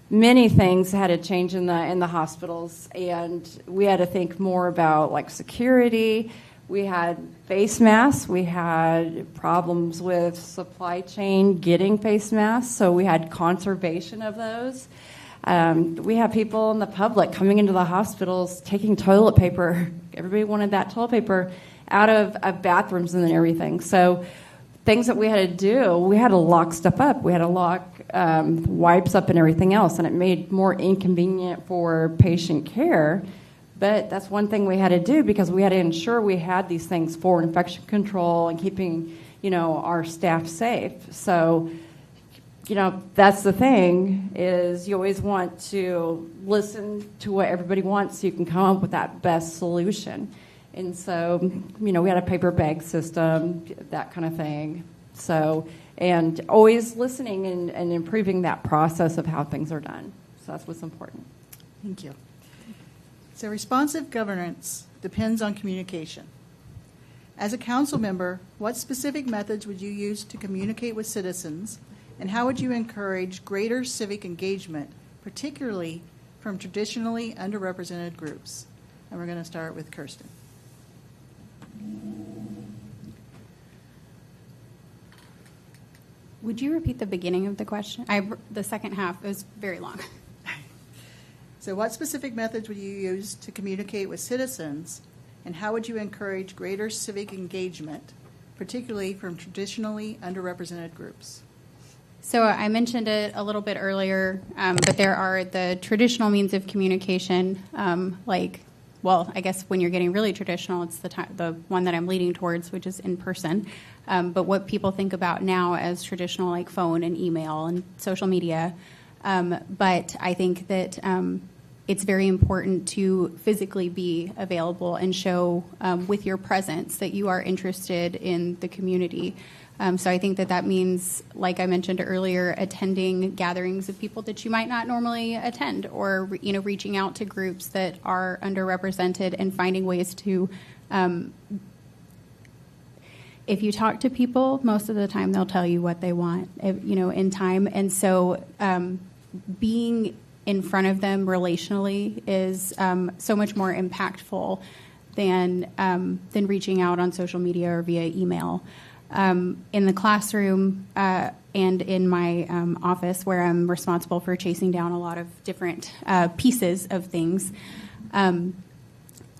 many things had to change in the hospitals, and we had to think more about like security. We had face masks. We had problems with supply chain getting face masks, so we had conservation of those. We have people in the public coming into the hospitals taking toilet paper. Everybody wanted that toilet paper out of bathrooms and everything. So things that we had to do, we had to lock stuff up. We had to lock wipes up and everything else, and it made more inconvenient for patient care. But that's one thing we had to do because we had to ensure we had these things for infection control and keeping, our staff safe. So, that's the thing is you always want to listen to what everybody wants so you can come up with that best solution. And so, we had a paper bag system, that kind of thing. So, and always listening and improving that process of how things are done. So that's what's important. Thank you. So responsive governance depends on communication. As a council member, what specific methods would you use to communicate with citizens, and how would you encourage greater civic engagement, particularly from traditionally underrepresented groups? And we're going to start with Kirsten. Would you repeat the beginning of the question? The second half is very long. So what specific methods would you use to communicate with citizens, and how would you encourage greater civic engagement, particularly from traditionally underrepresented groups? So I mentioned it a little bit earlier, but there are the traditional means of communication, I guess when you're getting really traditional, it's the one that I'm leading towards, which is in person. But what people think about now as traditional, like phone and email and social media. But I think that it's very important to physically be available and show with your presence that you are interested in the community. So I think that means, like I mentioned earlier, attending gatherings of people that you might not normally attend, or reaching out to groups that are underrepresented and finding ways to. If you talk to people, most of the time they'll tell you what they want, in time, and so being in front of them relationally is so much more impactful than reaching out on social media or via email. In the classroom and in my office, where I'm responsible for chasing down a lot of different pieces of things,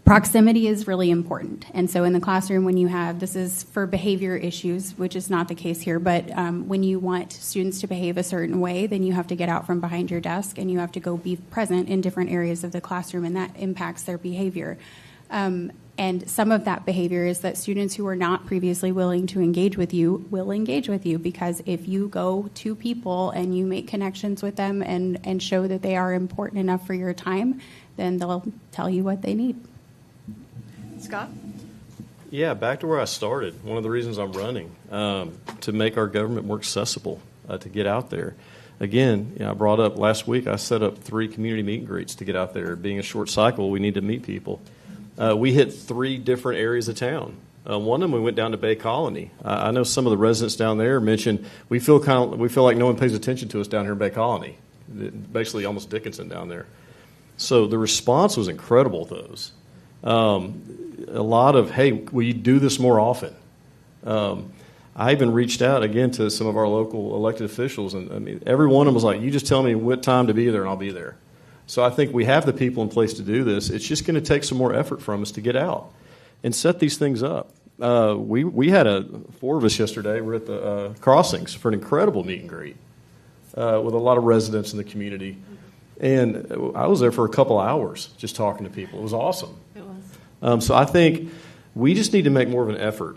proximity is really important. And so in the classroom, when you have, this is for behavior issues, which is not the case here, but when you want students to behave a certain way, then you have to get out from behind your desk and you have to go be present in different areas of the classroom, and that impacts their behavior. And some of that behavior is that students who are not previously willing to engage with you will engage with you, because if you go to people and you make connections with them and show that they are important enough for your time, then they'll tell you what they need. Scott? Yeah, back to where I started. One of the reasons I'm running, to make our government more accessible, to get out there. Again, I brought up last week, I set up 3 community meet and greets to get out there. Being a short cycle, we need to meet people. We hit 3 different areas of town. One of them, we went down to Bay Colony. I know some of the residents down there mentioned we feel like no one pays attention to us down here in Bay Colony, basically almost Dickinson down there. So the response was incredible to those. A lot of, hey, will you do this more often? I even reached out again to some of our local elected officials, and I mean, every one of them was like, you just tell me what time to be there and I'll be there. So I think we have the people in place to do this. It's just going to take some more effort from us to get out and set these things up. We had 4 of us yesterday. We're at the crossings for an incredible meet and greet with a lot of residents in the community. And I was there for a couple hours just talking to people. It was awesome. It was. So I think we just need to make more of an effort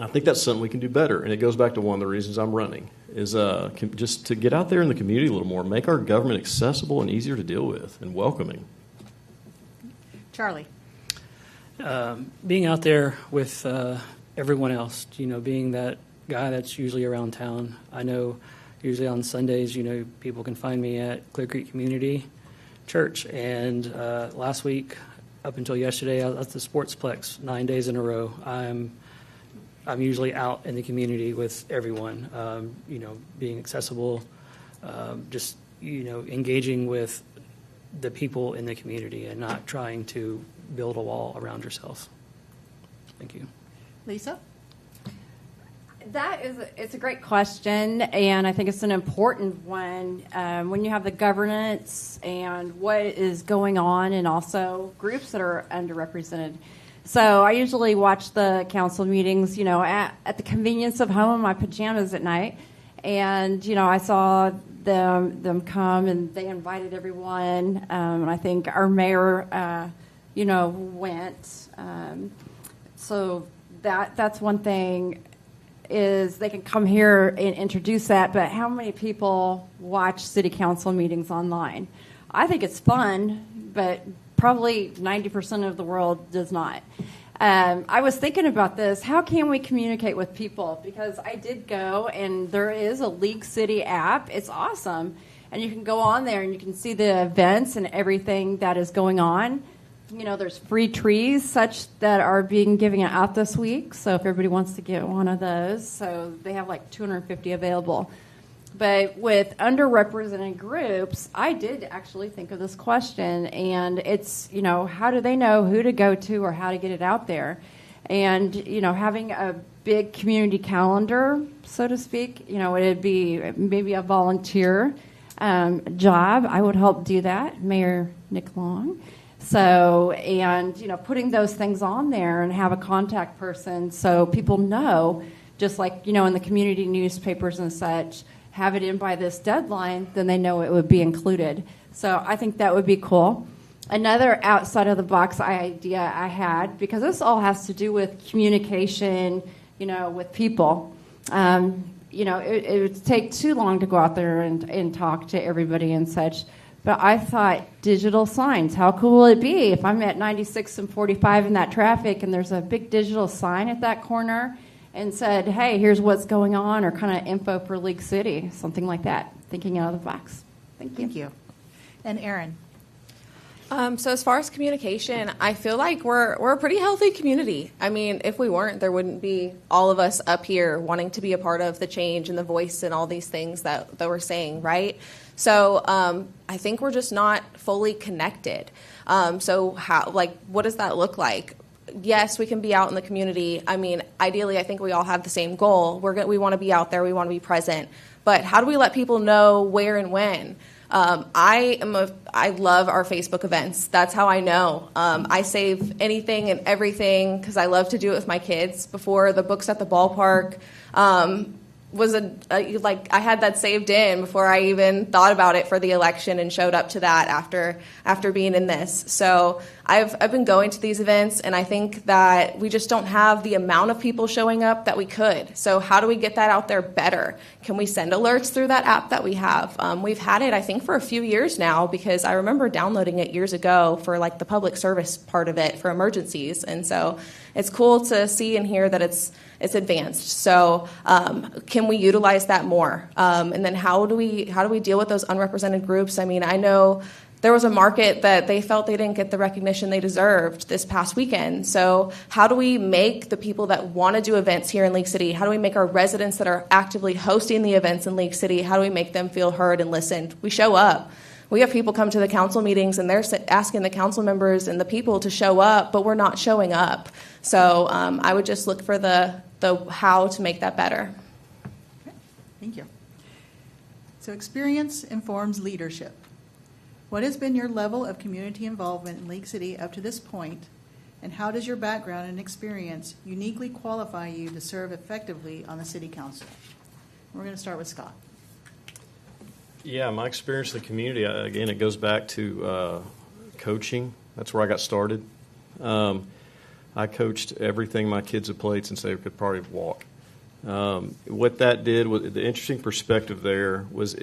I think that's something we can do better, and it goes back to one of the reasons I'm running, is just to get out there in the community a little more, make our government accessible and easier to deal with and welcoming. Charlie. Being out there with everyone else, being that guy that's usually around town. I know usually on Sundays, people can find me at Clear Creek Community Church. And last week, up until yesterday, I was at the Sportsplex 9 days in a row. I'm usually out in the community with everyone, being accessible, just, engaging with the people in the community and not trying to build a wall around yourself. Thank you. Lisa? It's a great question, and I think it's an important one when you have the governance and what is going on, and also groups that are underrepresented. So I usually watch the council meetings, at the convenience of home in my pajamas at night, and I saw them come, and they invited everyone. And I think our mayor, went. So that's one thing. Is they can come here and introduce that, but how many people watch city council meetings online? I think it's fun, but probably 90% of the world does not. I was thinking about this. How can we communicate with people? Because I did go, and there is a League City app. It's awesome. And you can go on there, and you can see the events and everything that is going on. There's free trees such that are being given out this week. So if everybody wants to get one of those, so they have like 250 available. But with underrepresented groups, I did actually think of this question, and it's, how do they know who to go to or how to get it out there? And, having a big community calendar, so to speak, it'd be maybe a volunteer job. I would help do that, Mayor Nick Long. So, and, putting those things on there and have a contact person so people know, just like, in the community newspapers and such, have it in by this deadline, then they know it would be included. So I think that would be cool. Another outside of the box idea I had, because this all has to do with communication, with people. It would take too long to go out there and talk to everybody and such. But I thought digital signs, how cool will it be if I'm at 96 and 45 in that traffic and there's a big digital sign at that corner and said, hey, here's what's going on, or kind of info for League City, something like that, thinking out of the box. Thank you. Thank you. And Erin? So as far as communication, I feel like we're a pretty healthy community. I mean, if we weren't, there wouldn't be all of us up here wanting to be a part of the change and the voice and all these things that we're saying, right? So I think we're just not fully connected. So what does that look like? Yes, we can be out in the community. I mean, ideally, I think we all have the same goal. We want to be out there. We want to be present. But how do we let people know where and when? I love our Facebook events. That's how I know. I save anything and everything because I love to do it with my kids. Before the books at the ballpark was I had that saved in before I even thought about it for the election and showed up to that after being in this. So I've been going to these events, and I think that we just don't have the amount of people showing up that we could. So how do we get that out there better? Can we send alerts through that app that we have? We've had it, I think, for a few years now, because I remember downloading it years ago for like the public service part of it for emergencies. And so it's cool to see and hear that it's advanced. So can we utilize that more? And then how do we deal with those unrepresented groups? I mean, I know there was a market that they felt they didn't get the recognition they deserved this past weekend. So how do we make the people that want to do events here in League City, how do we make our residents that are actively hosting the events in League City, how do we make them feel heard and listened? We show up. We have people come to the council meetings, and they're asking the council members and the people to show up, but we're not showing up. So I would just look for the how to make that better. Okay. Thank you. So experience informs leadership. What has been your level of community involvement in League City up to this point, and how does your background and experience uniquely qualify you to serve effectively on the City Council? We're going to start with Scott. Yeah, my experience in the community, again, it goes back to coaching. That's where I got started. I coached everything my kids have played since they could probably walk. What that did, was the interesting perspective there was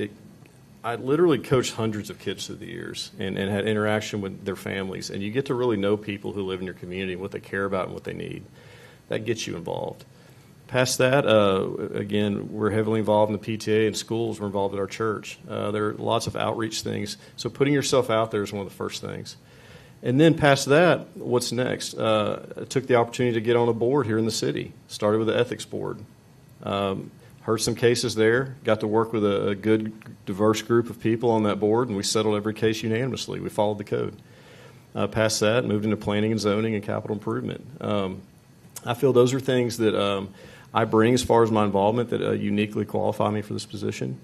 I literally coached hundreds of kids through the years and had interaction with their families. And you get to really know people who live in your community, what they care about and what they need. That gets you involved. Past that, again, we're heavily involved in the PTA and schools. We're involved at our church. There are lots of outreach things. So putting yourself out there is one of the first things. And then past that, what's next? I took the opportunity to get on a board here in the city. Started with the ethics board. Heard some cases there. Got to work with a good, diverse group of people on that board, and we settled every case unanimously. We followed the code. Past that, moved into planning and zoning and capital improvement. I feel those are things that I bring as far as my involvement that uniquely qualify me for this position.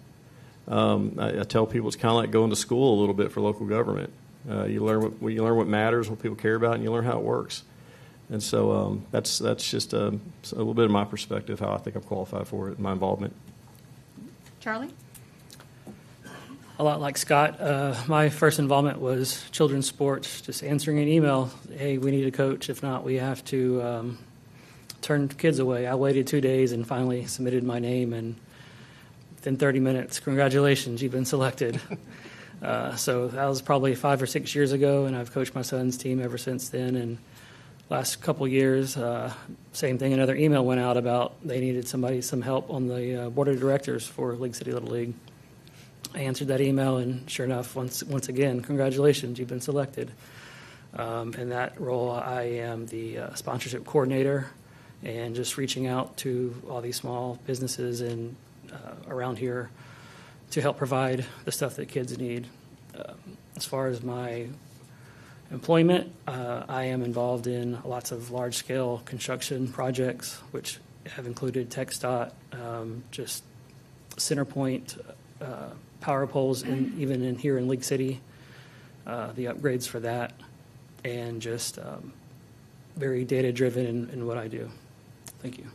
I tell people it's kind of like going to school a little bit for local government. You learn what matters, what people care about, and you learn how it works. And so that's just a little bit of my perspective, how I think I'm qualified for it, my involvement. Charlie? A lot like Scott, my first involvement was children's sports, just answering an email. Hey, we need a coach. If not, we have to turn kids away. I waited 2 days and finally submitted my name, and within 30 minutes, congratulations, you've been selected. So that was probably 5 or 6 years ago, and I've coached my son's team ever since then. And last couple years, same thing, another email went out about they needed some help on the board of directors for League City Little League. I answered that email, and sure enough, once again, congratulations, you've been selected. In that role, I am the sponsorship coordinator and just reaching out to all these small businesses and around here to help provide the stuff that kids need. As far as my employment, I am involved in lots of large-scale construction projects, which have included TxDOT, just Centerpoint, power poles, and even in here in League City, the upgrades for that, and just very data-driven in what I do. Thank you.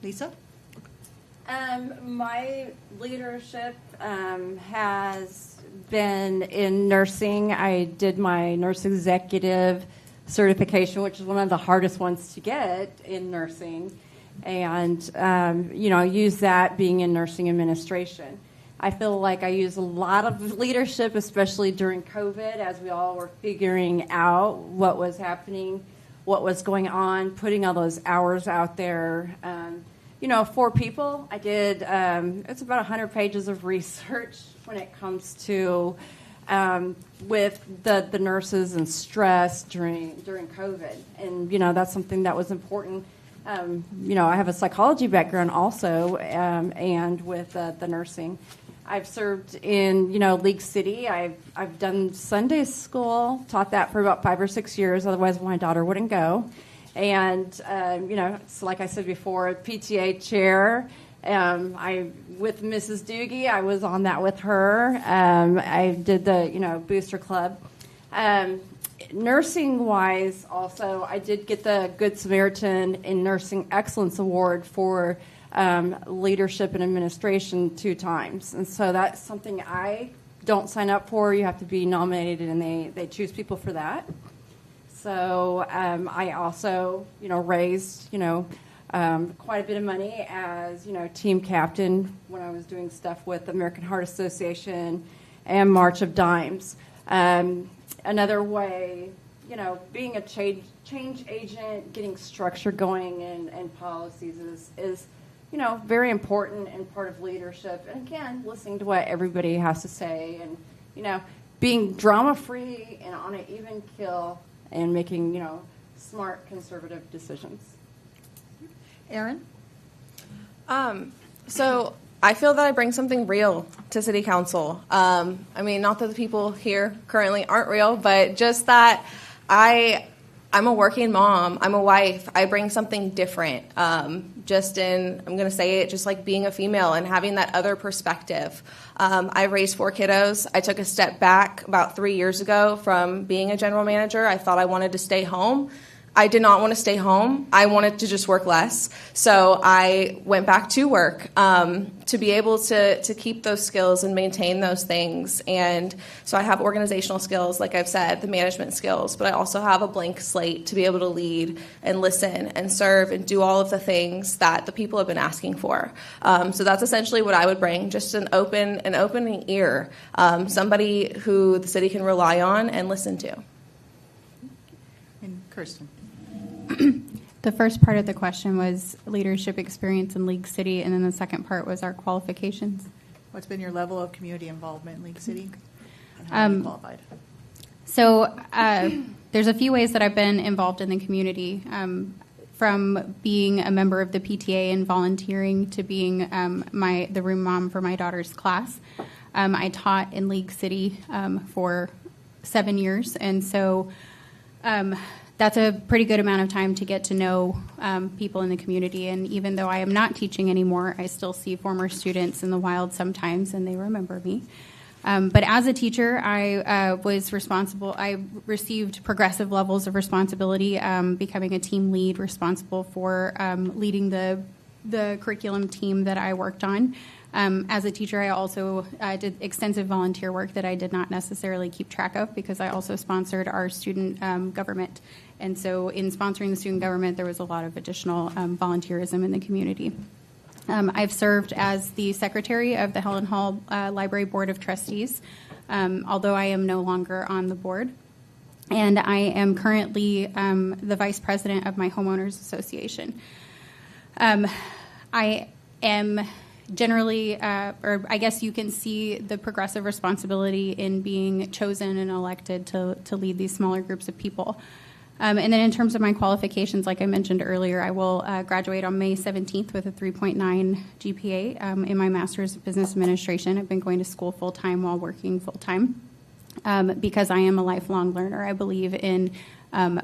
Lisa? My leadership has been in nursing. I did my nurse executive certification, which is one of the hardest ones to get in nursing, and use that being in nursing administration. I feel like I use a lot of leadership, especially during COVID, as we all were figuring out what was happening, what was going on, putting all those hours out there. For people, I did, it's about 100 pages of research when it comes to with the nurses and stress during COVID. And, that's something that was important. I have a psychology background also, and with the nursing. I've served in, League City. I've done Sunday school, taught that for about 5 or 6 years. Otherwise, my daughter wouldn't go. And, it's like I said before, PTA chair. With Mrs. Doogie, I was on that with her. I did the, booster club. Nursing-wise, also, I did get the Good Samaritan in Nursing Excellence Award for leadership and administration 2 times. And so that's something I don't sign up for. You have to be nominated, and they choose people for that. So I also, raised, quite a bit of money as, team captain when I was doing stuff with the American Heart Association and March of Dimes. Another way, being a change agent, getting structure going and policies is very important and part of leadership. And again, listening to what everybody has to say and, being drama-free and on an even keel and making, smart, conservative decisions. Erin? So I feel that I bring something real to City Council. Not that the people here currently aren't real, but just that I'm a working mom. I'm a wife. I bring something different. I'm going to say it, just like being a female and having that other perspective. I raised 4 kiddos. I took a step back about 3 years ago from being a general manager. I thought I wanted to stay home. I did not want to stay home. I wanted to just work less. So I went back to work to be able to keep those skills and maintain those things. And so I have organizational skills, like I've said, the management skills, but I also have a blank slate to be able to lead and listen and serve and do all of the things that the people have been asking for. So that's essentially what I would bring, just an opening ear, somebody who the city can rely on and listen to. And Kirsten. The first part of the question was leadership experience in League City, and then the second part was our qualifications. What's been your level of community involvement in League City? And how are you qualified? So there's a few ways that I've been involved in the community, from being a member of the PTA and volunteering to being the room mom for my daughter's class. I taught in League City for 7 years, and so that's a pretty good amount of time to get to know people in the community. And even though I am not teaching anymore, I still see former students in the wild sometimes, and they remember me. But as a teacher, I was responsible. I received progressive levels of responsibility, becoming a team lead, responsible for leading the curriculum team that I worked on. As a teacher, I also did extensive volunteer work that I did not necessarily keep track of because I also sponsored our student government. And so in sponsoring the student government, there was a lot of additional volunteerism in the community. I've served as the secretary of the Helen Hall Library Board of Trustees, although I am no longer on the board. And I am currently the vice president of my homeowners association. I am generally, or I guess you can see the progressive responsibility in being chosen and elected to lead these smaller groups of people. And then in terms of my qualifications, like I mentioned earlier, I will graduate on May 17th with a 3.9 GPA in my Master's of Business Administration. I've been going to school full-time while working full-time because I am a lifelong learner. I believe in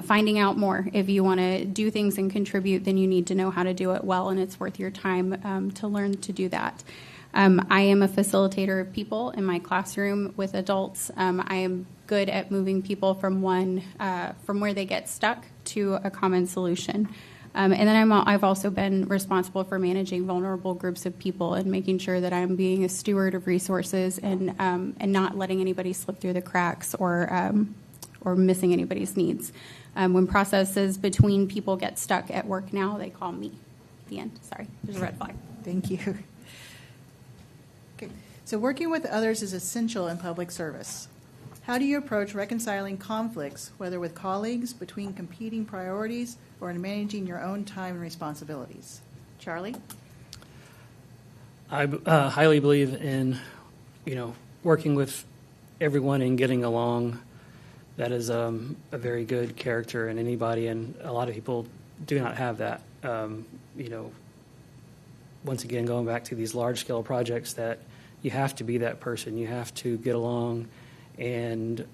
finding out more. If you want to do things and contribute, then you need to know how to do it well, and it's worth your time to learn to do that. I am a facilitator of people in my classroom with adults. I am good at moving people from where they get stuck to a common solution. And then I've also been responsible for managing vulnerable groups of people and making sure that I'm being a steward of resources and not letting anybody slip through the cracks or missing anybody's needs. When processes between people get stuck at work now, they call me. The end. Sorry, there's a red flag. Thank you. Okay. So working with others is essential in public service. How do you approach reconciling conflicts, whether with colleagues, between competing priorities, or in managing your own time and responsibilities? Charlie? I highly believe in, working with everyone and getting along. That is a very good character in anybody, and a lot of people do not have that. Once again, going back to these large-scale projects, that you have to be that person. You have to get along and,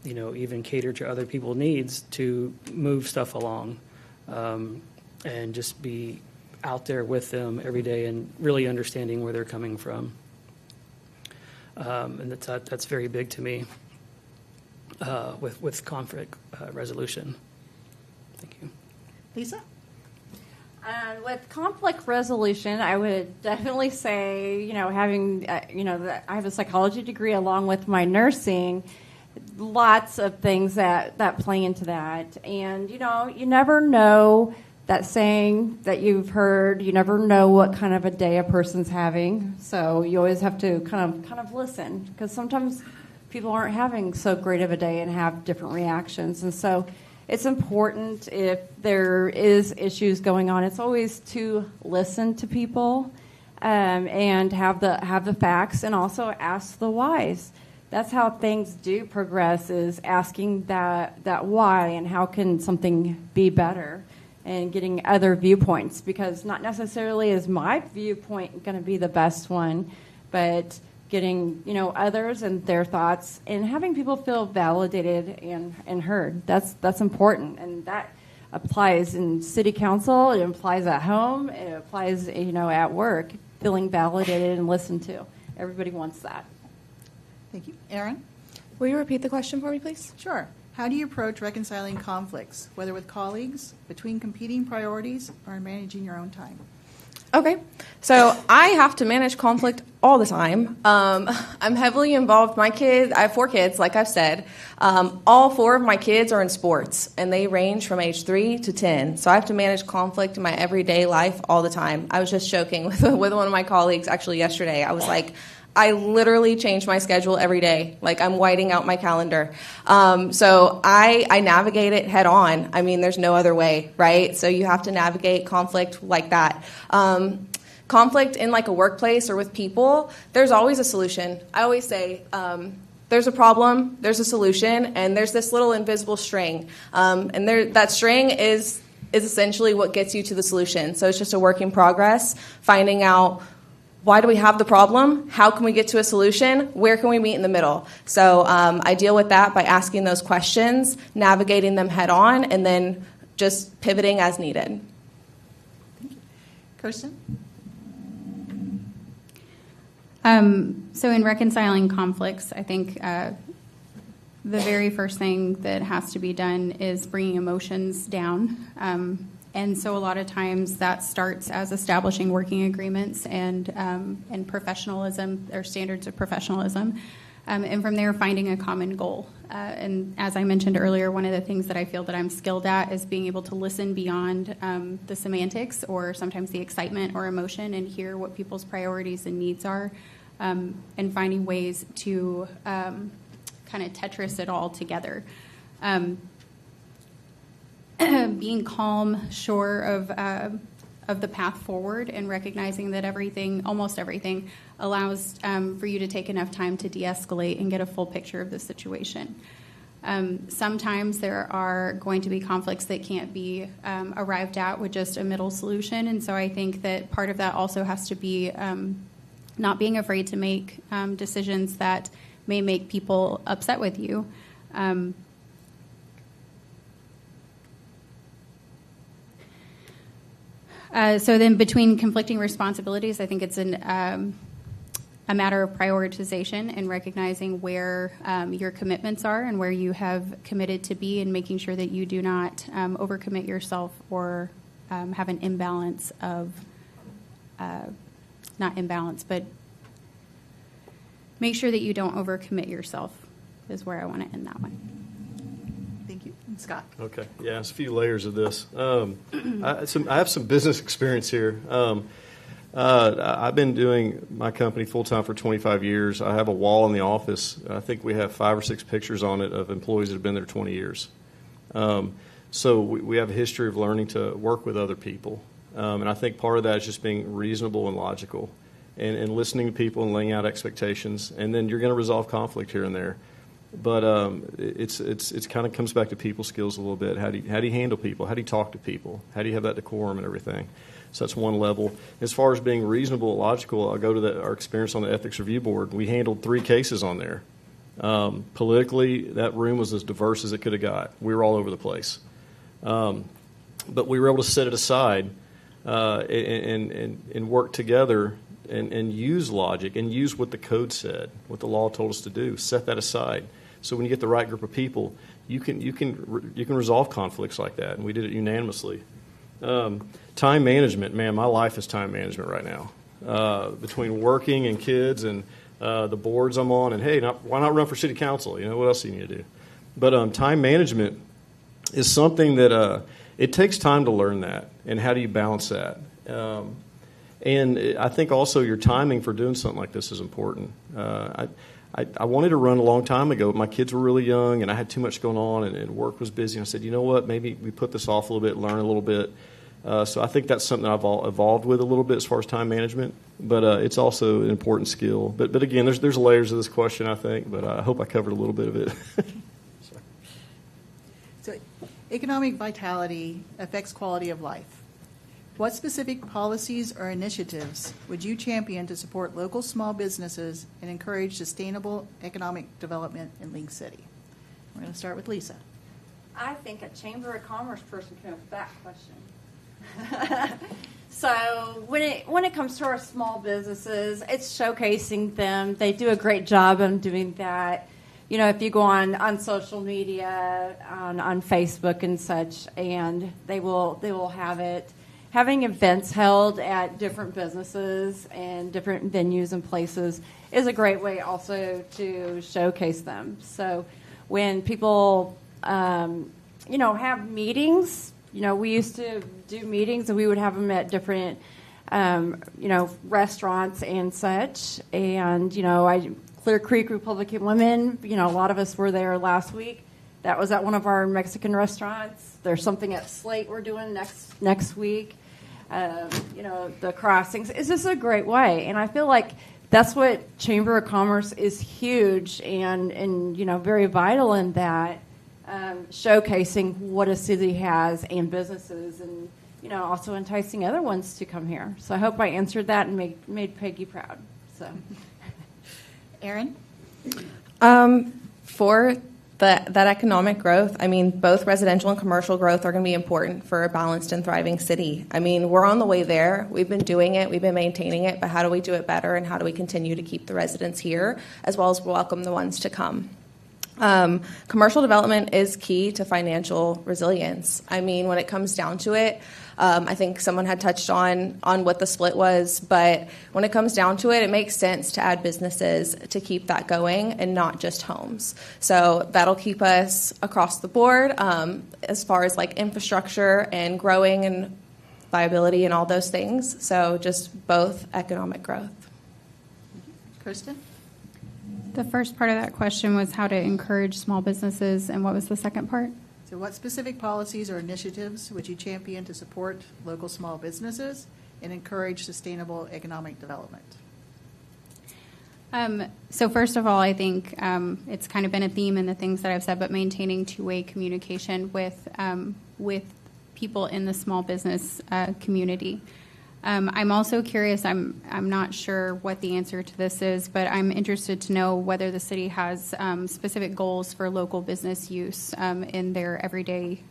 even cater to other people's needs to move stuff along, and just be out there with them every day and really understanding where they're coming from. And that's very big to me with conflict resolution. Thank you. Lisa? With conflict resolution, I would definitely say, having, I have a psychology degree along with my nursing, lots of things that play into that. And, you never know that saying that you've heard, you never know what kind of a day a person's having. So you always have to kind of listen, because sometimes people aren't having so great of a day and have different reactions. And so it's important, if there is issues going on, it's always to listen to people and have the facts, and also ask the whys. That's how things do progress, is asking that why and how can something be better, and getting other viewpoints, because not necessarily is my viewpoint going to be the best one, but getting others and their thoughts, and having people feel validated and heard. That's important, and that applies in city council. It applies at home. It applies at work. Feeling validated and listened to. Everybody wants that. Thank you. Aaron? Will you repeat the question for me, please? Sure. How do you approach reconciling conflicts, whether with colleagues, between competing priorities, or in managing your own time? Okay, so I have to manage conflict all the time. I'm heavily involved. I have 4 kids, like I've said. All 4 of my kids are in sports, and they range from age 3 to 10. So I have to manage conflict in my everyday life all the time. I was just joking with one of my colleagues actually yesterday. I was like, I literally change my schedule every day. Like, I'm whiting out my calendar. So I navigate it head on. I mean, there's no other way, right? So you have to navigate conflict like that. Conflict in like a workplace or with people, there's always a solution. I always say, there's a problem, there's a solution, and there's this little invisible string. And that string is essentially what gets you to the solution. So it's just a work in progress, finding out, why do we have the problem? How can we get to a solution? Where can we meet in the middle? So I deal with that by asking those questions, navigating them head on, and then just pivoting as needed. Kirsten? So in reconciling conflicts, I think the very first thing that has to be done is bringing emotions down. And so a lot of times that starts as establishing working agreements and professionalism, or standards of professionalism. And from there, finding a common goal. And as I mentioned earlier, one of the things that I feel that I'm skilled at is being able to listen beyond the semantics or sometimes the excitement or emotion and hear what people's priorities and needs are, and finding ways to kind of Tetris it all together. Being calm, sure of the path forward, and recognizing that almost everything, allows for you to take enough time to de-escalate and get a full picture of the situation. Sometimes there are going to be conflicts that can't be arrived at with just a middle solution, and so I think that part of that also has to be not being afraid to make decisions that may make people upset with you. So then between conflicting responsibilities, I think it's a matter of prioritization and recognizing where your commitments are and where you have committed to be, and making sure that you do not overcommit yourself or have an imbalance of, not imbalance, but make sure that you don't overcommit yourself is where I want to end that one. Thank you. And Scott? Okay. Yeah, there's a few layers of this. I have some business experience here. I've been doing my company full-time for 25 years. I have a wall in the office. I think we have 5 or 6 pictures on it of employees that have been there 20 years. So we have a history of learning to work with other people. And I think part of that is just being reasonable and logical and listening to people and laying out expectations. And then you're going to resolve conflict here and there. But it's kind of comes back to people skills a little bit. How do you handle people? How do you talk to people? How do you have that decorum and everything? So that's one level. As far as being reasonable and logical, I'll go to our experience on the Ethics Review Board. We handled 3 cases on there. Politically, that room was as diverse as it could have got. We were all over the place. But we were able to set it aside and work together and use logic and use what the code said, what the law told us to do. Set that aside. So when you get the right group of people, you can resolve conflicts like that, and we did it unanimously. Time management, man, my life is time management right now. Between working and kids and the boards I'm on, and hey, why not run for city council? You know, what else do you need to do? But time management is something that it takes time to learn that, and how do you balance that? And I think also your timing for doing something like this is important. I wanted to run a long time ago, but my kids were really young, and I had too much going on, and work was busy. And I said, you know what, maybe we put this off a little bit, learn a little bit. So I think that's something I've evolved with a little bit as far as time management, but it's also an important skill. But again, there's layers of this question, I think, but I hope I covered a little bit of it. So economic vitality affects quality of life. What specific policies or initiatives would you champion to support local small businesses and encourage sustainable economic development in League City? We're going to start with Lisa. I think a Chamber of Commerce person can answer that question. So when it comes to our small businesses, it's showcasing them. They do a great job of doing that. if you go on social media, on Facebook and such, and they will having events held at different businesses and different venues and places is a great way also to showcase them. So when people, have meetings, we used to do meetings and we would have them at different, restaurants and such. And, Clear Creek Republican Women, a lot of us were there last week. That was at one of our Mexican restaurants. There's something at Slate we're doing next week. The crossings. It's just a great way. And I feel like that's what Chamber of Commerce is huge and very vital in that, showcasing what a city has and businesses and, also enticing other ones to come here. So I hope I answered that and made Peggy proud. So, Erin? For that economic growth, both residential and commercial growth are going to be important for a balanced and thriving city. We're on the way there. We've been doing it. We've been maintaining it. But how do we do it better, and how do we continue to keep the residents here as well as welcome the ones to come? Commercial development is key to financial resilience. When it comes down to it, I think someone had touched on what the split was, but when it comes down to it, it makes sense to add businesses to keep that going and not just homes. So that'll keep us across the board as far as like infrastructure and growing and viability and all those things. So just both economic growth. Kristen? The first part of that question was how to encourage small businesses, and what was the second part? So what specific policies or initiatives would you champion to support local small businesses and encourage sustainable economic development? So first of all, I think it's kind of been a theme in the things that I've said, but maintaining two-way communication with people in the small business community. I'm also curious, I'm not sure what the answer to this is, but I'm interested to know whether the city has specific goals for local business use in their everyday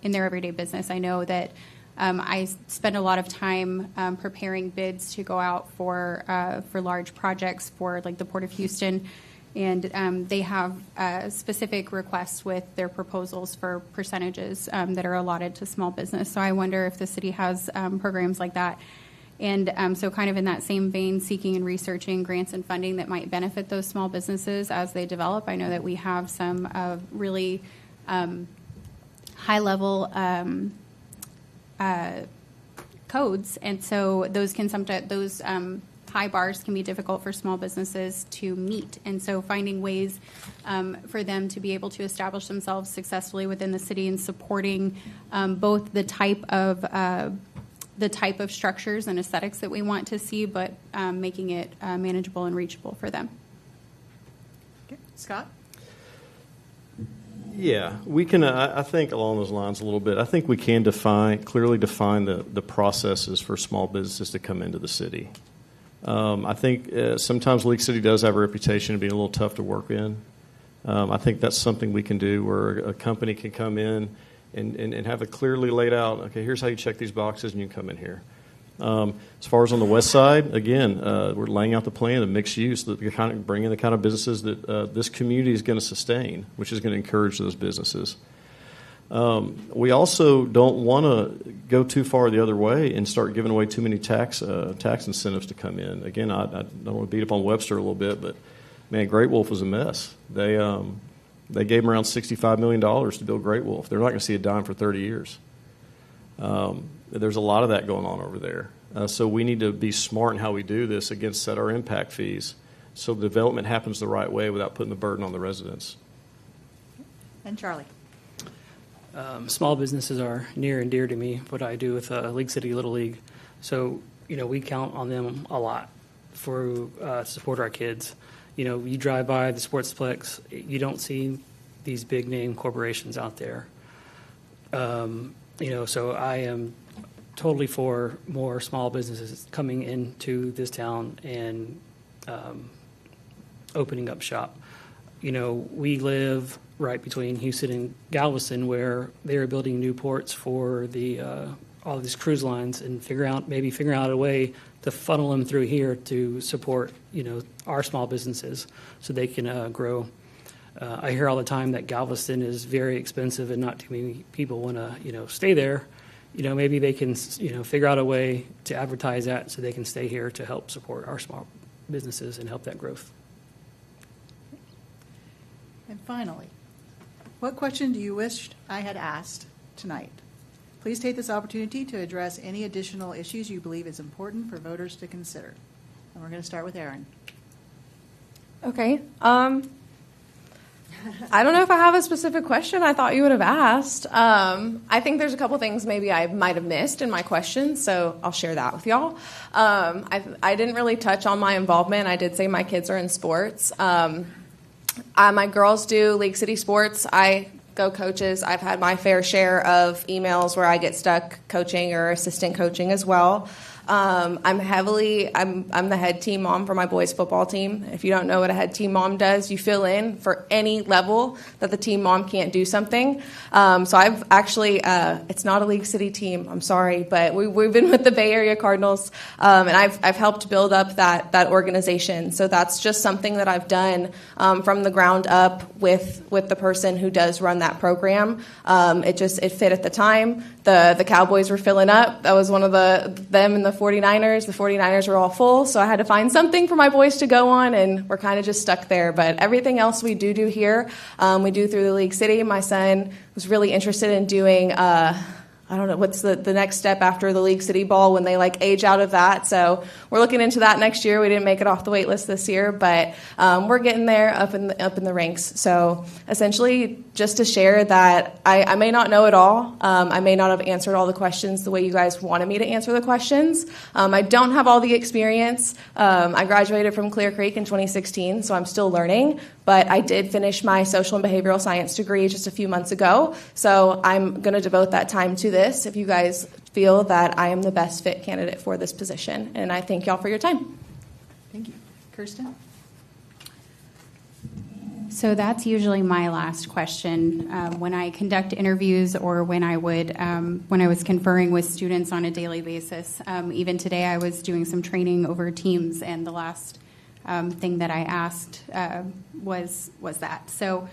business. I know that I spend a lot of time preparing bids to go out for large projects for like the Port of Houston, and they have specific requests with their proposals for percentages that are allotted to small business. So I wonder if the city has programs like that. And so kind of in that same vein, seeking and researching grants and funding that might benefit those small businesses as they develop. I know that we have some really high-level codes, and so those can sometimes high bars can be difficult for small businesses to meet, and so finding ways for them to be able to establish themselves successfully within the city and supporting both the type of structures and aesthetics that we want to see, but making it manageable and reachable for them. Okay. Scott? Yeah, we can. I think along those lines a little bit. I think we can clearly define the processes for small businesses to come into the city. I think sometimes League City does have a reputation of being a little tough to work in. I think that's something we can do where a company can come in and have it clearly laid out. Okay, here's how you check these boxes, and you can come in here. As far as on the west side, again, we're laying out the plan of mixed use, bringing the kind of businesses that this community is going to sustain, which is going to encourage those businesses. We also don't want to go too far the other way and start giving away too many tax incentives to come in. Again, I don't want to beat up on Webster a little bit, but man, Great Wolf was a mess. They gave them around $65 million to build Great Wolf. They're not going to see a dime for 30 years. There's a lot of that going on over there. So we need to be smart in how we do this, again, set our impact fees so the development happens the right way without putting the burden on the residents. And Charlie? Small businesses are near and dear to me, what I do with League City Little League. So, we count on them a lot for support our kids. You drive by the Sportsplex, you don't see these big name corporations out there. So I am totally for more small businesses coming into this town and opening up shop. We live right between Houston and Galveston, where they are building new ports for the all of these cruise lines, and figuring out a way to funnel them through here to support our small businesses so they can grow. I hear all the time that Galveston is very expensive and not too many people want to, stay there. Maybe they can, figure out a way to advertise that so they can stay here to help support our small businesses and help that growth. And finally, what question do you wish I had asked tonight? Please take this opportunity to address any additional issues you believe is important for voters to consider. And we're going to start with Erin. Okay. I don't know if I have a specific question I thought you would have asked. I think there's a couple things maybe I might have missed in my question, so I'll share that with y'all. I didn't really touch on my involvement. I did say my kids are in sports. My girls do League City sports. I go coaches. I've had my fair share of emails where I get stuck coaching or assistant coaching as well. I'm the head team mom for my boys football team. If you don't know what a head team mom does, you fill in for any level that the team mom can't do something. So I've actually, it's not a League City team, I'm sorry, but we've been with the Bay Area Cardinals, and I've helped build up that organization. So that's just something that I've done from the ground up with the person who does run that program. It fit at the time. The Cowboys were filling up. That was one of them and the 49ers. The 49ers were all full, so I had to find something for my boys to go on, and we're kind of just stuck there. But everything else we do here, we do through the League City. My son was really interested in doing I don't know, what's the next step after the League City Ball when they age out of that. So we're looking into that next year. We didn't make it off the wait list this year, but we're getting there up in the ranks. So essentially just to share that I may not know it all. I may not have answered all the questions the way you guys wanted me to answer the questions. I don't have all the experience. I graduated from Clear Creek in 2016, so I'm still learning. But I did finish my social and behavioral science degree just a few months ago. So I'm going to devote that time to this if you guys feel that I am the best fit candidate for this position. And I thank y'all for your time. Thank you. Kirsten? So that's usually my last question when I conduct interviews or when I was conferring with students on a daily basis. Even today I was doing some training over Teams, and the last thing that I asked was that. So,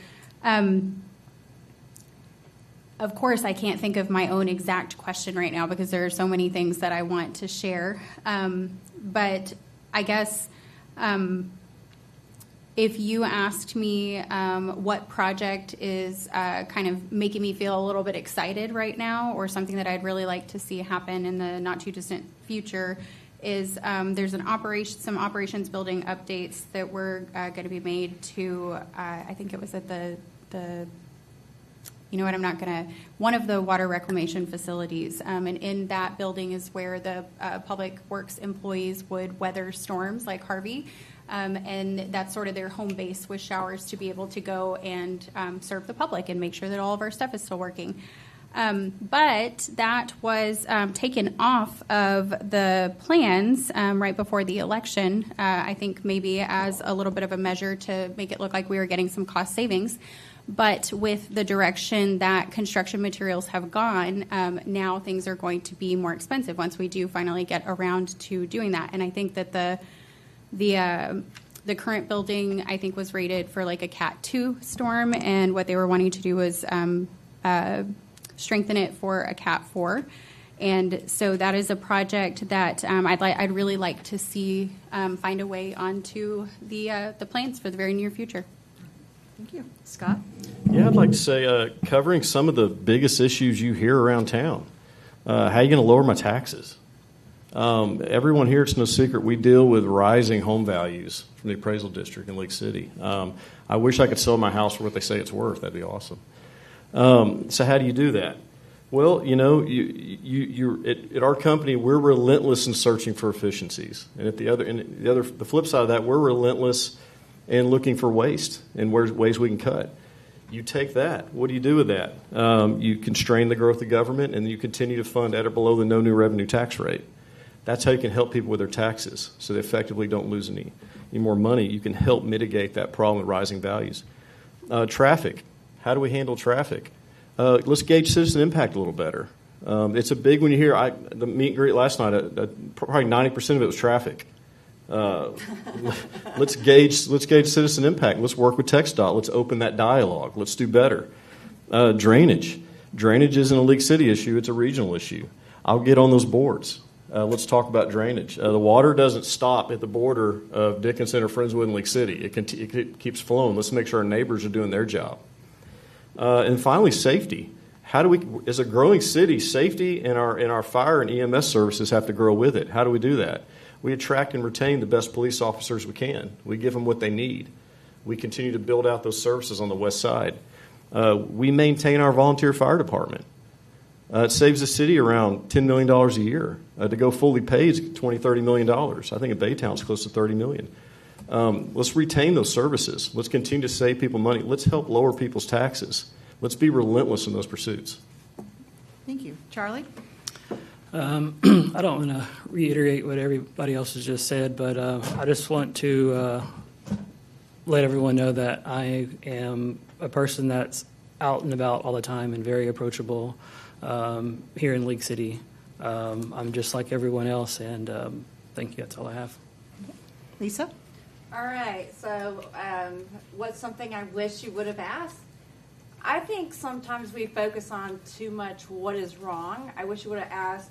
of course, I can't think of my own exact question right now because there are so many things that I want to share. But I guess if you asked me what project is kind of making me feel a little bit excited right now, or something that I'd really like to see happen in the not too distant future, is there's some operations building updates that were going to be made to, I think it was at the one of the water reclamation facilities. And in that building is where the public works employees would weather storms like Harvey. And that's sort of their home base with showers to be able to go and serve the public and make sure that all of our stuff is still working. But that was taken off of the plans right before the election, I think maybe as a little bit of a measure to make it look like we were getting some cost savings. But with the direction that construction materials have gone, now things are going to be more expensive once we do finally get around to doing that. And I think that the current building, I think, was rated for like a Cat 2 storm, and what they were wanting to do was strengthen it for a Cat 4. And so that is a project that I'd really like to see find a way onto the plans for the very near future. Thank you. Scott? Yeah, I'd like to say covering some of the biggest issues you hear around town. How are you going to lower my taxes? Everyone here, it's no secret, we deal with rising home values from the appraisal district in Lake City. I wish I could sell my house for what they say it's worth. That'd be awesome. So how do you do that? Well, you know, you're at our company, we're relentless in searching for efficiencies, and the flip side of that, we're relentless in looking for waste and ways we can cut. You take that. What do you do with that? You constrain the growth of government, and you continue to fund at or below the no new revenue tax rate. That's how you can help people with their taxes, so they effectively don't lose any more money. You can help mitigate that problem with rising values. Traffic. How do we handle traffic? Let's gauge citizen impact a little better. It's a big one. You hear the meet and greet last night, probably 90% of it was traffic. Let's gauge citizen impact. Let's work with TxDOT. Let's open that dialogue. Let's do better. Drainage. Drainage isn't a League City issue. It's a regional issue. I'll get on those boards. Let's talk about drainage. The water doesn't stop at the border of Dickinson or Friendswood and League City. It keeps flowing. Let's make sure our neighbors are doing their job. And finally, safety. How do we, as a growing city, safety and our fire and EMS services have to grow with it. How do we do that? We attract and retain the best police officers we can. We give them what they need. We continue to build out those services on the west side. We maintain our volunteer fire department. It saves the city around $10 million a year. To go fully paid is $20-30 million. I think in Baytown it's close to $30 million. Let's retain those services. Let's continue to save people money. Let's help lower people's taxes. Let's be relentless in those pursuits. Thank you. Charlie? I don't want to reiterate what everybody else has just said, but I just want to let everyone know that I am a person that's out and about all the time and very approachable here in League City. I'm just like everyone else, and thank you. That's all I have. Lisa? All right, so what's something I wish you would have asked? I think sometimes we focus on too much what is wrong. I wish you would have asked,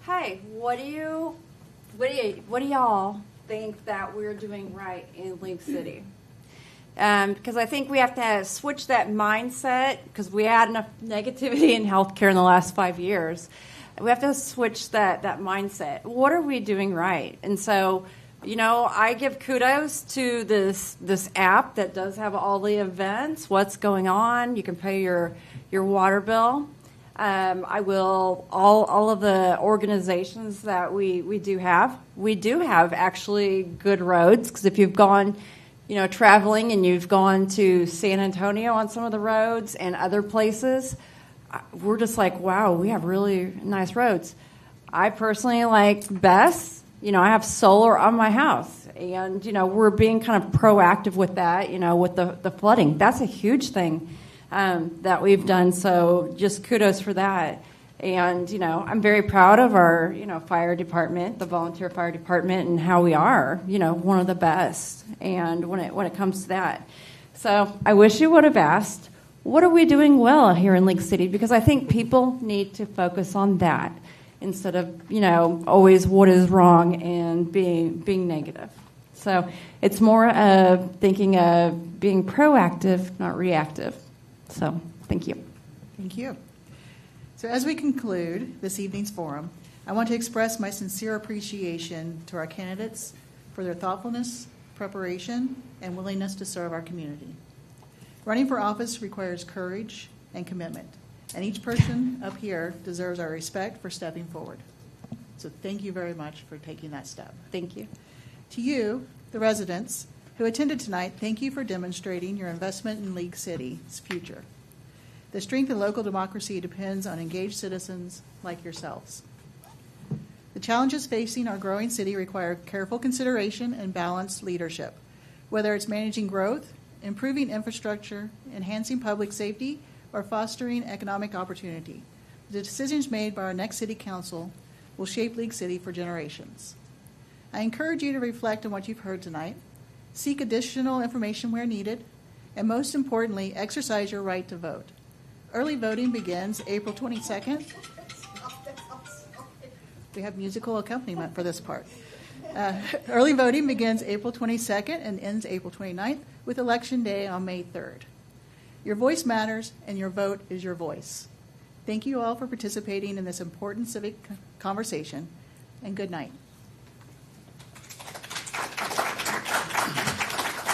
hey, what do y'all think that we're doing right in League City? Because I think we have to switch that mindset, because we had enough negativity in healthcare in the last 5 years. We have to switch that mindset. What are we doing right? And so, I give kudos to this app that does have all the events, what's going on. You can pay your water bill. I will all of the organizations that we do have. We do have actually good roads, because if you've gone traveling and you've gone to San Antonio on some of the roads and other places, we're just like, wow, we have really nice roads. I personally like Bess. I have solar on my house, and, we're being kind of proactive with that, with the flooding. That's a huge thing that we've done, so just kudos for that. And, I'm very proud of our, fire department, the volunteer fire department, and how we are, one of the best. And when it comes to that. So I wish you would have asked, what are we doing well here in League City? Because I think people need to focus on that instead of, always what is wrong and being negative. So it's more of thinking of being proactive, not reactive. So thank you. Thank you. So as we conclude this evening's forum, I want to express my sincere appreciation to our candidates for their thoughtfulness, preparation, and willingness to serve our community. Running for office requires courage and commitment, and each person up here deserves our respect for stepping forward. So thank you very much for taking that step. Thank you. To you, the residents who attended tonight, thank you for demonstrating your investment in League City's future. The strength of local democracy depends on engaged citizens like yourselves. The challenges facing our growing city require careful consideration and balanced leadership, whether it's managing growth, improving infrastructure, enhancing public safety, or fostering economic opportunity. The decisions made by our next city council will shape League City for generations. I encourage you to reflect on what you've heard tonight, seek additional information where needed, and most importantly, exercise your right to vote. Early voting begins April 22nd. We have musical accompaniment for this part. Early voting begins April 22nd and ends April 29th, with Election Day on May 3rd. Your voice matters, and your vote is your voice. Thank you all for participating in this important civic conversation, and good night.